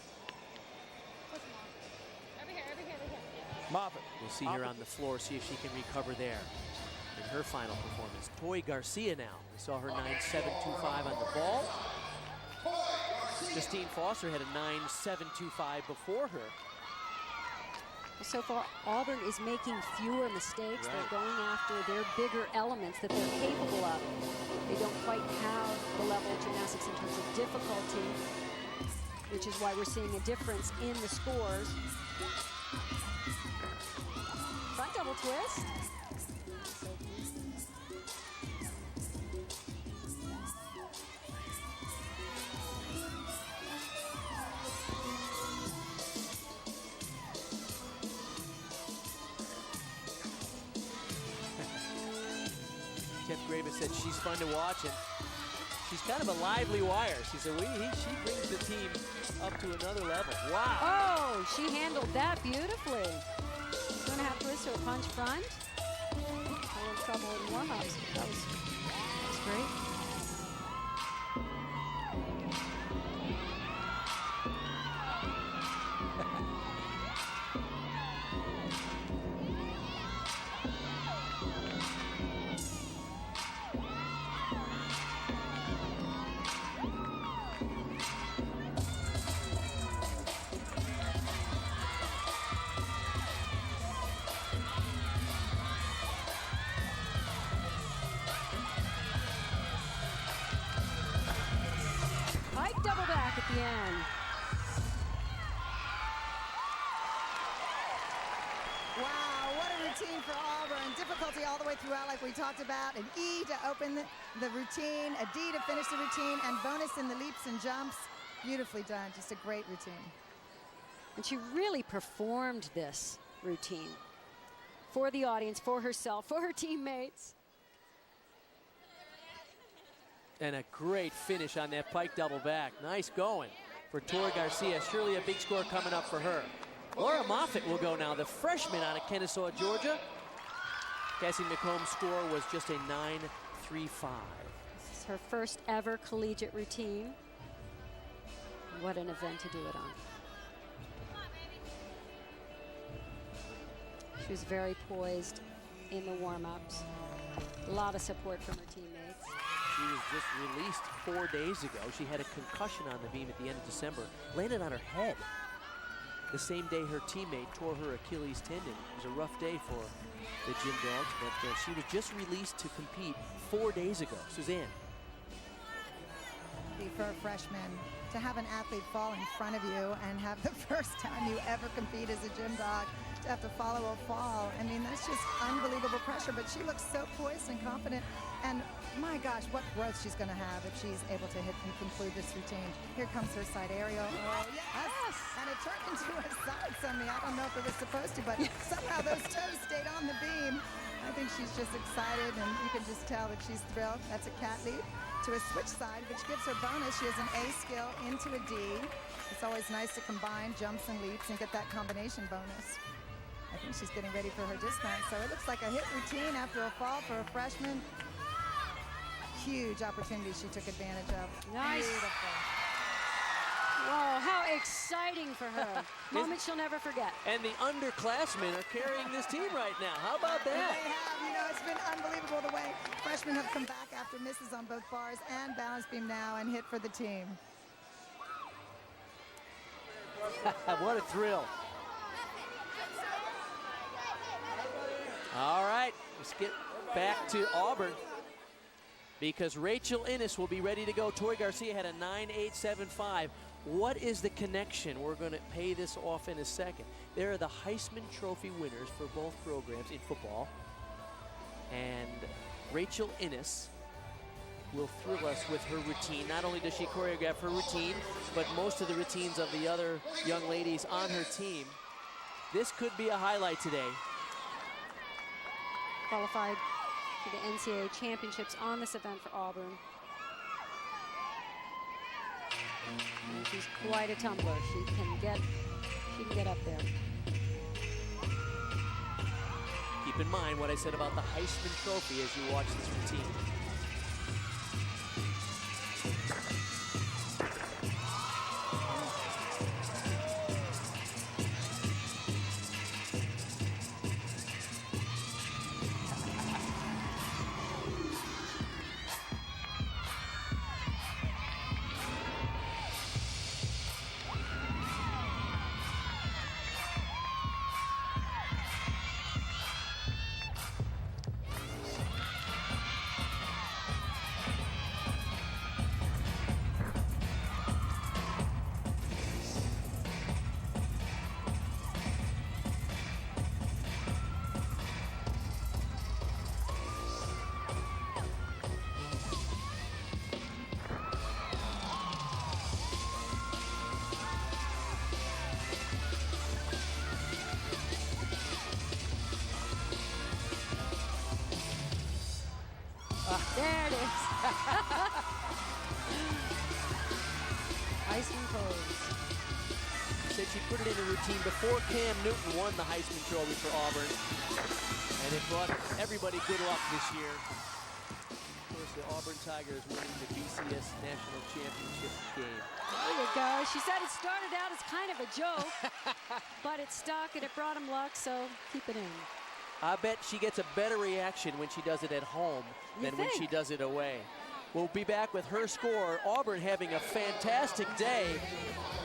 Moffett. We'll see her on the floor, see if she can recover there. In her final performance, Toy Garcia now. We saw her 9.725 on the ball. Justine Foster had a 9.725 before her. so far, Auburn is making fewer mistakes. Right. They're going after their bigger elements that they're capable of. They don't quite have the level of gymnastics in terms of difficulty, which is why we're seeing a difference in the scores. Front double twist. Said she's fun to watch, and she's kind of a lively wire. She said she brings the team up to another level. Wow. Oh, she handled that beautifully. She's going to have to twist to a punch front. A little trouble in warm-ups. That was great. Double back at the end. Wow, what a routine for Auburn. Difficulty all the way throughout, like we talked about. An E to open the routine, a D to finish the routine, and bonus in the leaps and jumps. Beautifully done, just a great routine. And she really performed this routine for the audience, for herself, for her teammates. And a great finish on that pike double back. Nice going for Tori Garcia. Surely a big score coming up for her. Laura Moffitt will go now, the freshman out of Kennesaw, Georgia. Cassie McComb's score was just a 9.35. This is her first ever collegiate routine. What an event to do it on. She was very poised in the warm-ups. A lot of support from her teammates. She was just released 4 days ago. She had a concussion on the beam at the end of December, landed on her head. The same day her teammate tore her Achilles tendon. It was a rough day for the Gym Dogs, but she was just released to compete 4 days ago. Suzanne. For a freshman, to have an athlete fall in front of you and have the first time you ever compete as a gym dog, to have to follow a fall, I mean, that's just unbelievable pressure, but she looks so poised and confident, and my gosh, what growth she's going to have if she's able to hit and conclude this routine. Here comes her side aerial. Oh, yes! And it turned into a side semi. I don't know if it was supposed to, but somehow those toes stayed on the beam. I think she's just excited, and you can just tell that she's thrilled. That's a cat leap to a switch side, which gives her bonus. She has an A skill into a D. It's always nice to combine jumps and leaps and get that combination bonus. I think she's getting ready for her dismount. So it looks like a hit routine after a fall for a freshman. Huge opportunity she took advantage of. Nice. Beautiful. Whoa, how exciting for her. Moment she'll never forget. And the underclassmen are carrying this team right now. How about that? They have, you know, it's been unbelievable the way freshmen have come back after misses on both bars and balance beam now and hit for the team. What a thrill. All right, let's get back to Auburn, because Rachel Innes will be ready to go. Tori Garcia had a 9.875. What is the connection? We're going to pay this off in a second. There are the Heisman Trophy winners for both programs in football. And Rachel Innes will thrill us with her routine. Not only does she choreograph her routine, but most of the routines of the other young ladies on her team. This could be a highlight today. Qualified for the NCAA championships on this event for Auburn. And she's quite a tumbler. She can get up there. Keep in mind what I said about the Heisman Trophy as you watch this routine. There it is. Heisman pose. Said she put it in a routine before Cam Newton won the Heisman Trophy for Auburn. And it brought everybody good luck this year. Of course, the Auburn Tigers winning the BCS National Championship game. There you go. She said it started out as kind of a joke, but it stuck and it brought him luck, so keep it in. I bet she gets a better reaction when she does it at home than when she does it away. We'll be back with her score. Auburn having a fantastic day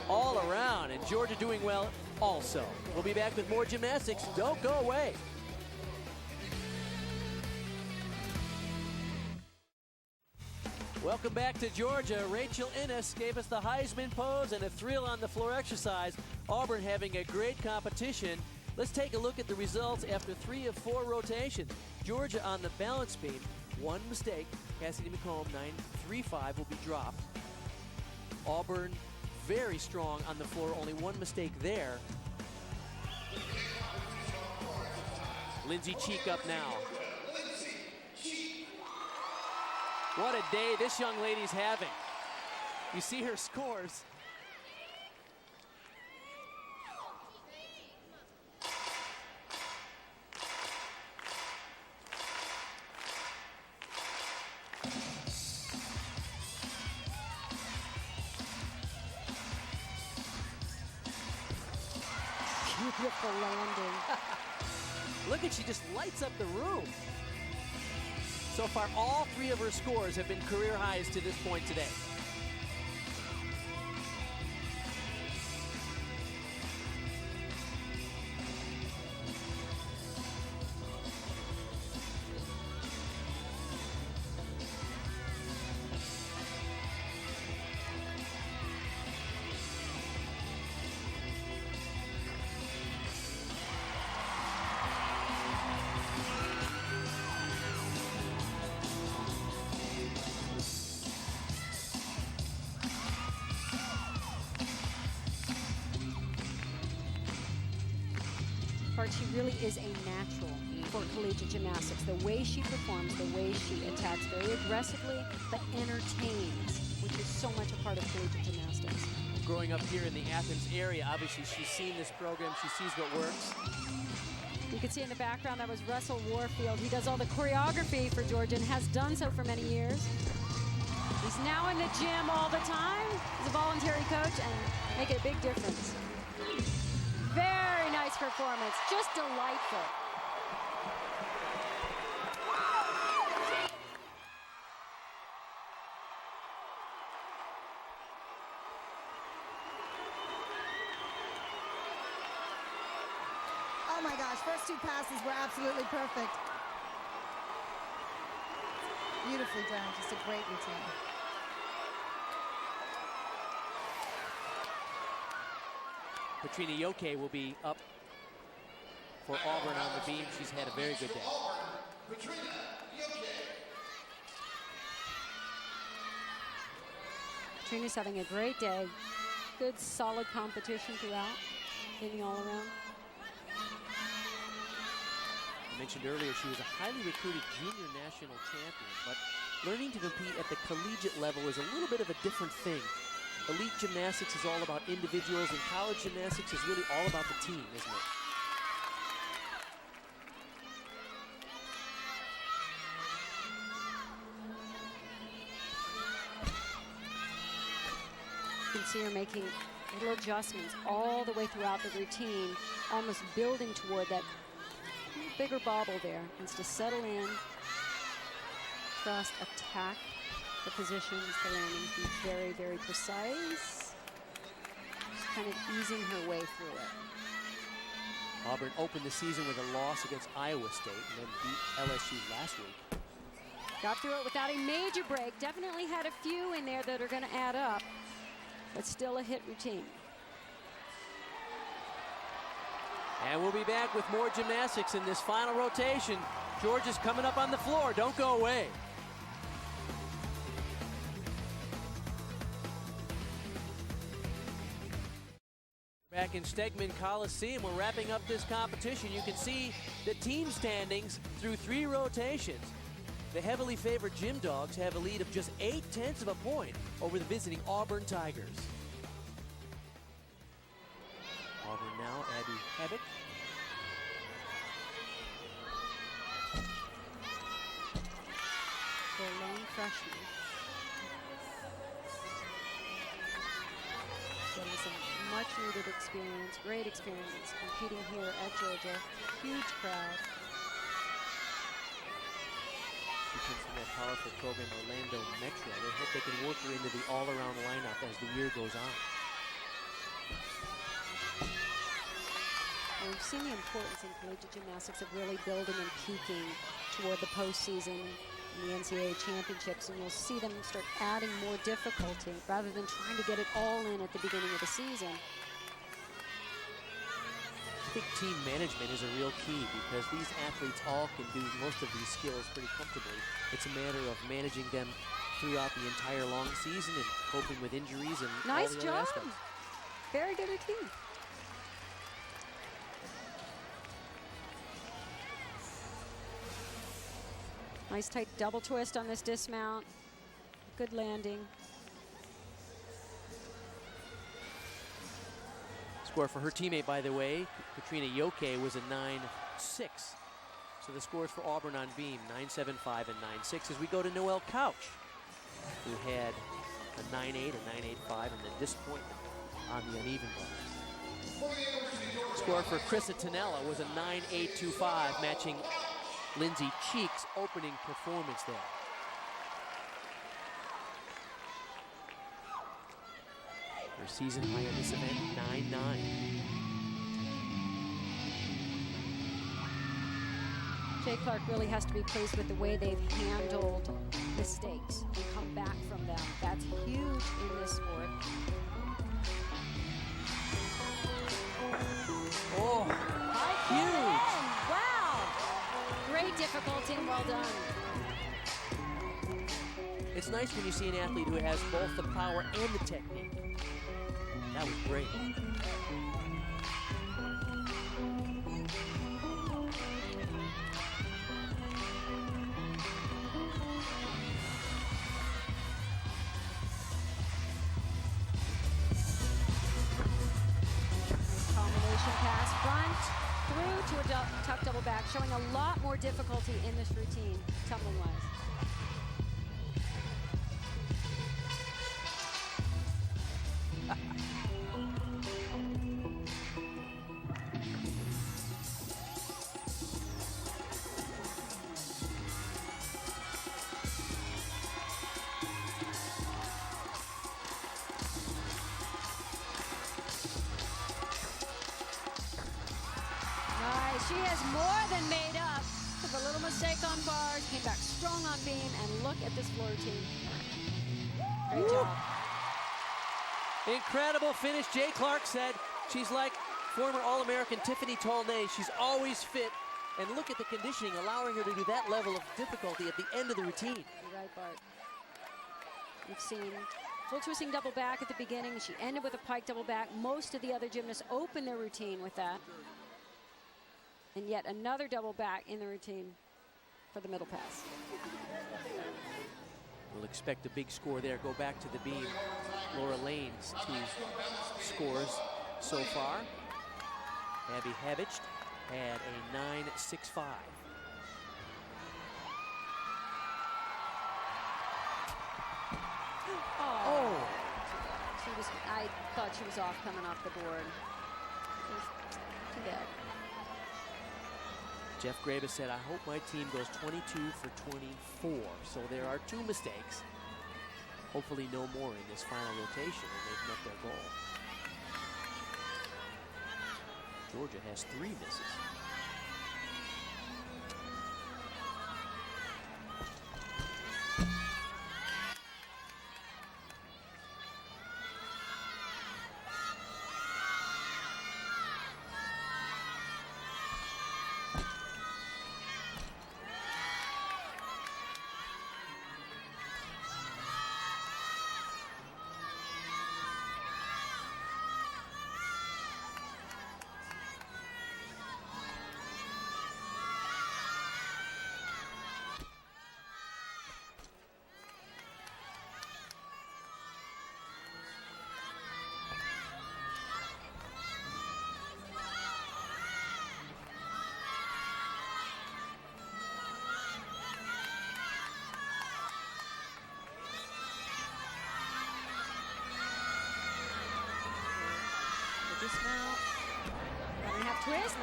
all around, and Georgia doing well also. We'll be back with more gymnastics. Don't go away. Welcome back to Georgia. Rachel Innes gave us the Heisman pose and a thrill on the floor exercise. Auburn having a great competition. Let's take a look at the results after 3 of 4 rotations. Georgia on the balance beam, 1 mistake. Cassidy McComb, 9.35 will be dropped. Auburn very strong on the floor, only 1 mistake there. Lindsay Cheek up now. What a day this young lady's having. You see her scores. Beautiful landing. Look at, she just lights up the room. So far, all 3 of her scores have been career highs to this point today. She really is a natural for collegiate gymnastics. The way she performs, the way she attacks very aggressively, but entertains, which is so much a part of collegiate gymnastics. Growing up here in the Athens area, obviously she's seen this program, she sees what works. You can see in the background that was Russell Warfield. He does all the choreography for Georgia and has done so for many years. He's now in the gym all the time. He's a voluntary coach and making a big difference. Very nice performance, just delightful. Oh my gosh, first 2 passes were absolutely perfect. Beautifully done, just a great routine. Katrina Yoke will be up for Auburn on the beam. She's had a very good day. Katrina's having a great day. Good, solid competition throughout, hitting all around. I mentioned earlier she was a highly recruited junior national champion, but learning to compete at the collegiate level is a little bit of a different thing. Elite gymnastics is all about individuals, and college gymnastics is really all about the team, isn't it? You can see her making little adjustments all the way throughout the routine, almost building toward that bigger bobble there. Wants to settle in, trust, attack the positions, the landings, be very, very precise. Just kind of easing her way through it. Auburn opened the season with a loss against Iowa State and then beat LSU last week. Got through it without a major break. Definitely had a few in there that are going to add up, but still a hit routine. And we'll be back with more gymnastics in this final rotation. Georgia's coming up on the floor. Don't go away. Back in Stegman Coliseum, we're wrapping up this competition. You can see the team standings through 3 rotations. The heavily favored Gym Dogs have a lead of just 0.8 of a point over the visiting Auburn Tigers. Auburn now, Abby Hebick. Their lone freshman. Getting some much needed experience, great experience, competing here at Georgia. Huge crowd. She comes from that powerful program, Orlando Metro. They hope they can work her into the all-around lineup as the year goes on. And we've seen the importance in collegiate gymnastics of really building and peaking toward the postseason and the NCAA championships, and you'll see them start adding more difficulty rather than trying to get it all in at the beginning of the season. I think team management is a real key because these athletes all can do most of these skills pretty comfortably. It's a matter of managing them throughout the entire long season and coping with injuries and nice all the job. other aspects. Very good routine. Nice tight double twist on this dismount. Good landing. Score for her teammate, by the way, Katrina Yoke, was a 9-6. So the scores for Auburn on beam, 9-7-5 and 9-6. As we go to Noelle Couch, who had a 9-8, a 9-8-5, and then disappointment on the uneven bar. Score for Krista Tonella was a 9-8-2-5, matching Lindsay Cheek's opening performance there. Her season high in this event, 9-9. Jay Clark really has to be pleased with the way they've handled mistakes and come back from them. That's huge in this sport. Oh, huge! Wow! Great difficulty and well done. It's nice when you see an athlete who has both the power and the technique. That was great. Combination pass front, through to a tuck double back, showing a lot more difficulty in this routine, tumbling-wise. She has more than made up. Took a little mistake on bars, came back strong on beam, and look at this floor routine. Great job. Incredible finish. Jay Clark said she's like former All-American Tiffany Tolnay. She's always fit. And look at the conditioning, allowing her to do that level of difficulty at the end of the routine. You're right, Bart. You've seen full twisting double back at the beginning. She ended with a pike double back. Most of the other gymnasts open their routine with that. And yet another double back in the routine for the middle pass. We'll expect a big score there. Go back to the beam. Laura Lane's two scores so far. Abby Habich had a 9.65. Oh. I thought she was off coming off the board. Too bad. Jeff Graba said, I hope my team goes 22 for 24. So there are two mistakes. Hopefully no more in this final rotation, and they've met their goal. Georgia has 3 misses.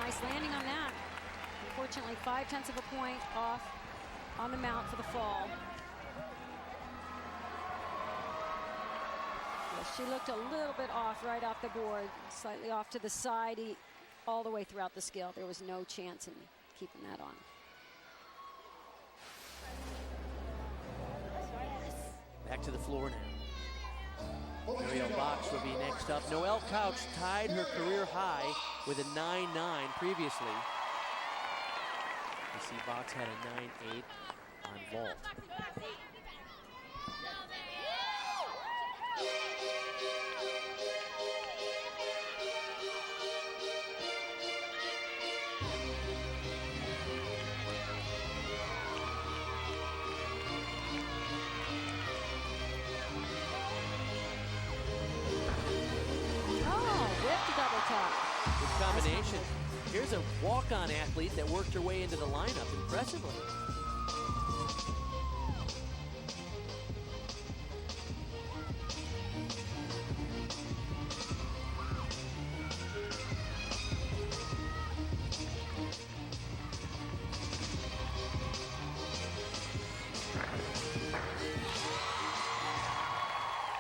Nice landing on that. Unfortunately, 0.5 of a point off on the mount for the fall. Yes, she looked a little bit off right off the board, slightly off to the side all the way throughout the skill. There was no chance in keeping that on. Back to the floor now. Mariel Box will be next up. Noelle Couch tied her career high with a 9.9 previously. You see Box had a 9.8 on vault. Good combination. Here's a walk-on athlete that worked her way into the lineup impressively.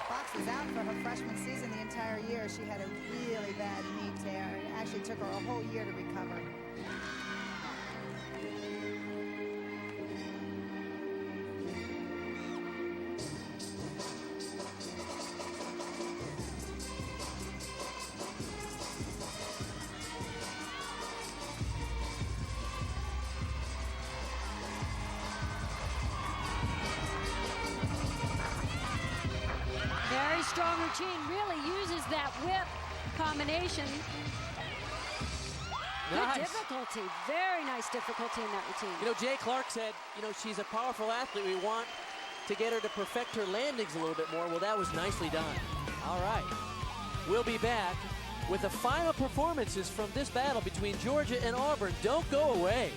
Box was out for her freshman season the entire year. She had a really bad knee tear. It actually took her a whole year to recover. Very strong routine, really uses that whip combination. Nice. Good difficulty, very nice difficulty in that routine. You know, Jay Clark said, you know, she's a powerful athlete. We want to get her to perfect her landings a little bit more. Well, that was nicely done. All right. We'll be back with the final performances from this battle between Georgia and Auburn. Don't go away.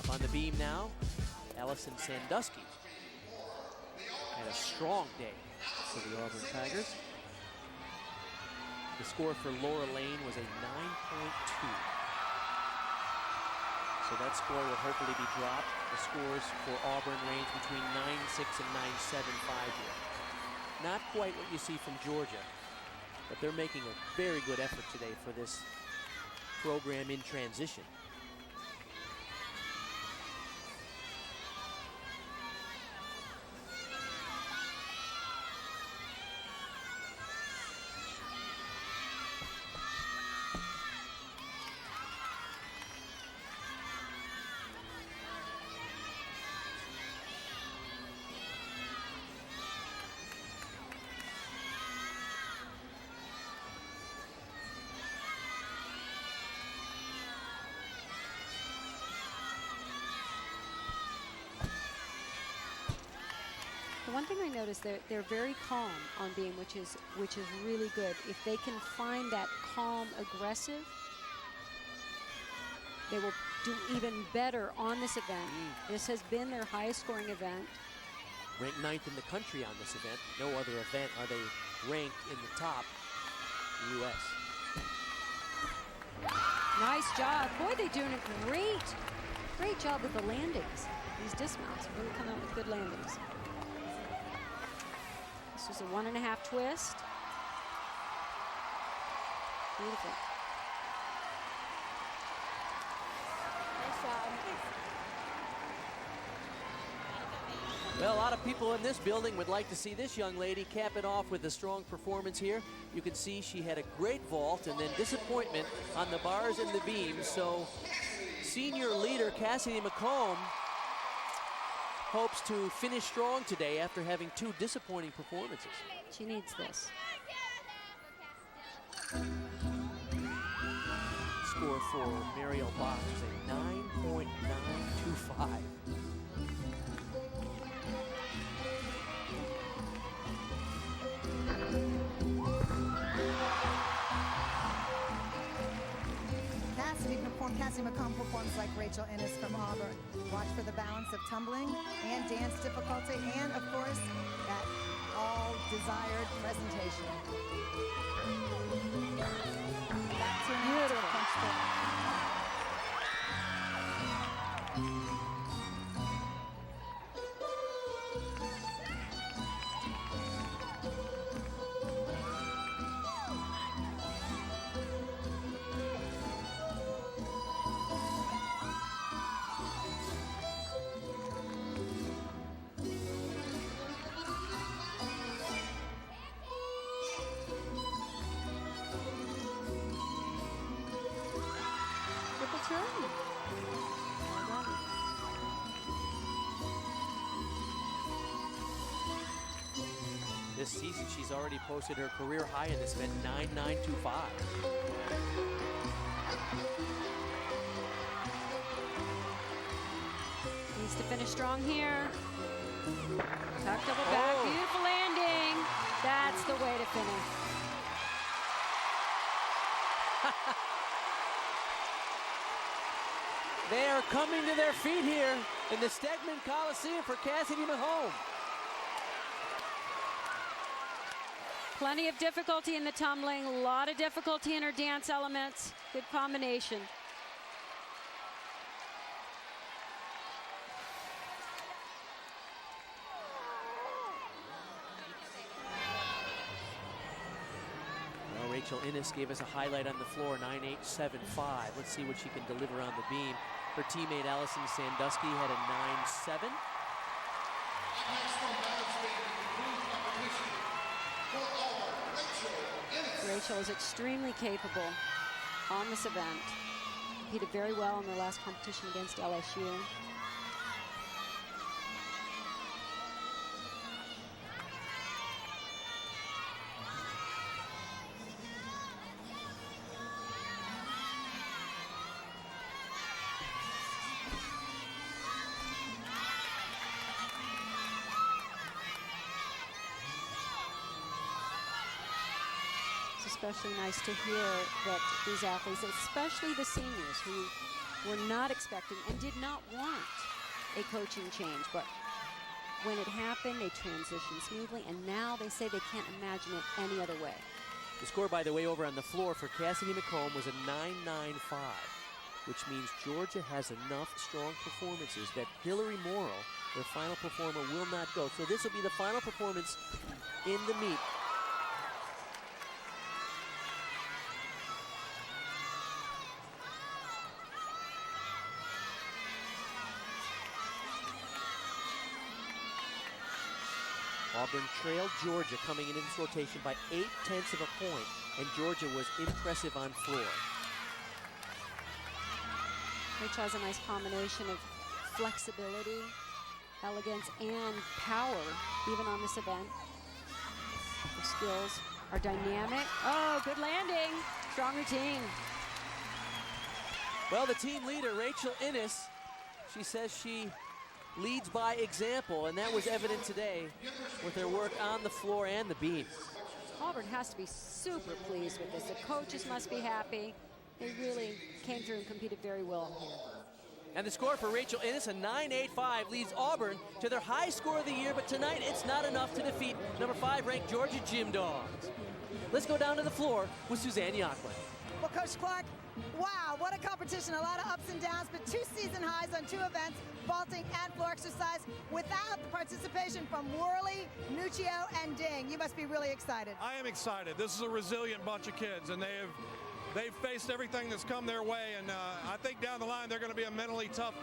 On the beam now, Allison Sandusky had a strong day for the Auburn Tigers. The score for Laura Lane was a 9.2. So that score will hopefully be dropped. The scores for Auburn range between 9.6 and 9.75 here. Not quite what you see from Georgia, but they're making a very good effort today for this program in transition. The one thing I noticed, they're very calm on beam, which is really good. If they can find that calm, aggressive, they will do even better on this event. This has been their highest scoring event. Ranked 9th in the country on this event. No other event are they ranked in the top U.S. Nice job. Boy, they're doing a great job with the landings. These dismounts really come out with good landings. This is a 1.5 twist. Beautiful. Nice job. Well, a lot of people in this building would like to see this young lady cap it off with a strong performance here. You can see she had a great vault and then disappointment on the bars and the beams. So senior leader Cassidy McComb hopes to finish strong today after having 2 disappointing performances. She needs this. Score for Mariel Box is a 9.925. Cassidy McComb performs like Rachel Ennis from Auburn. Watch for the balance of tumbling and dance difficulty and, of course, that all-desired presentation. Back to an active punch through. This season, she's already posted her career high in this event, 9.925. Needs to finish strong here. Tuck double back, beautiful landing. That's the way to finish. They are coming to their feet here in the Stegman Coliseum for Cassidy McComb. Plenty of difficulty in the tumbling, a lot of difficulty in her dance elements. Good combination. Well, Rachel Ennis gave us a highlight on the floor, 9.875. Let's see what she can deliver on the beam. Her teammate Allison Sandusky had a 9.7. Rachel is extremely capable on this event. Competed very well in their last competition against LSU. Especially nice to hear that these athletes, especially the seniors who were not expecting and did not want a coaching change, but when it happened, they transitioned smoothly, and now they say they can't imagine it any other way. The score, by the way, over on the floor for Cassidy McComb was a 9.95, which means Georgia has enough strong performances that Hillary Morrill, their final performer, will not go. So this will be the final performance in the meet. Auburn trailed Georgia coming into this rotation by 0.8 of a point, and Georgia was impressive on floor. Rachel has a nice combination of flexibility, elegance, and power, even on this event. Her skills are dynamic. Oh, good landing. Strong routine. Well, the team leader, Rachel Ennis, she says she leads by example, and that was evident today with their work on the floor and the beam. Auburn has to be super pleased with this. The coaches must be happy. They really came through and competed very well here. And the score for Rachel Ennis, a 9.85, leads Auburn to their high score of the year, but tonight it's not enough to defeat number 5 ranked Georgia Gym Dogs. Let's go down to the floor with Suzanne Yocklin. Well, Coach Clark, wow, what a competition. A lot of ups and downs, but 2 season highs on 2 events, vaulting and floor exercise, without the participation from Worley, Nuccio, and Ding. You must be really excited. I am excited. This is a resilient bunch of kids, and they've faced everything that's come their way, and I think down the line they're going to be a mentally tough,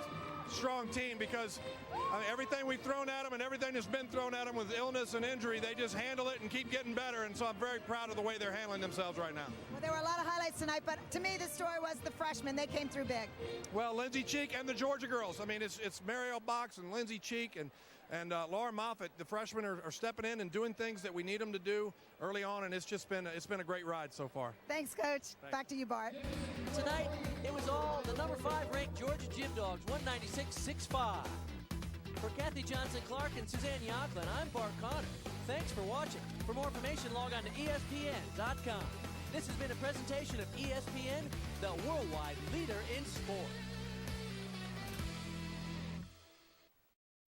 strong team, because I mean, everything we've thrown at them and everything that's been thrown at them with illness and injury, they just handle it and keep getting better, and so I'm very proud of the way they're handling themselves right now. Well, there were a lot of highlights tonight, but to me the story was the freshmen. They came through big. Well, Lindsay Cheek and the Georgia girls. I mean, it's Mariel Box and Lindsay Cheek and Laura Moffitt. The freshmen are stepping in and doing things that we need them to do early on, and it's been a great ride so far. Thanks, Coach. Thanks. Back to you, Bart. Tonight, it was all the number 5 ranked Georgia Gym Dogs, 196.65. For Kathy Johnson-Clark and Suzanne Yocklin, I'm Bart Connor. Thanks for watching. For more information, log on to ESPN.com. This has been a presentation of ESPN, the worldwide leader in sport.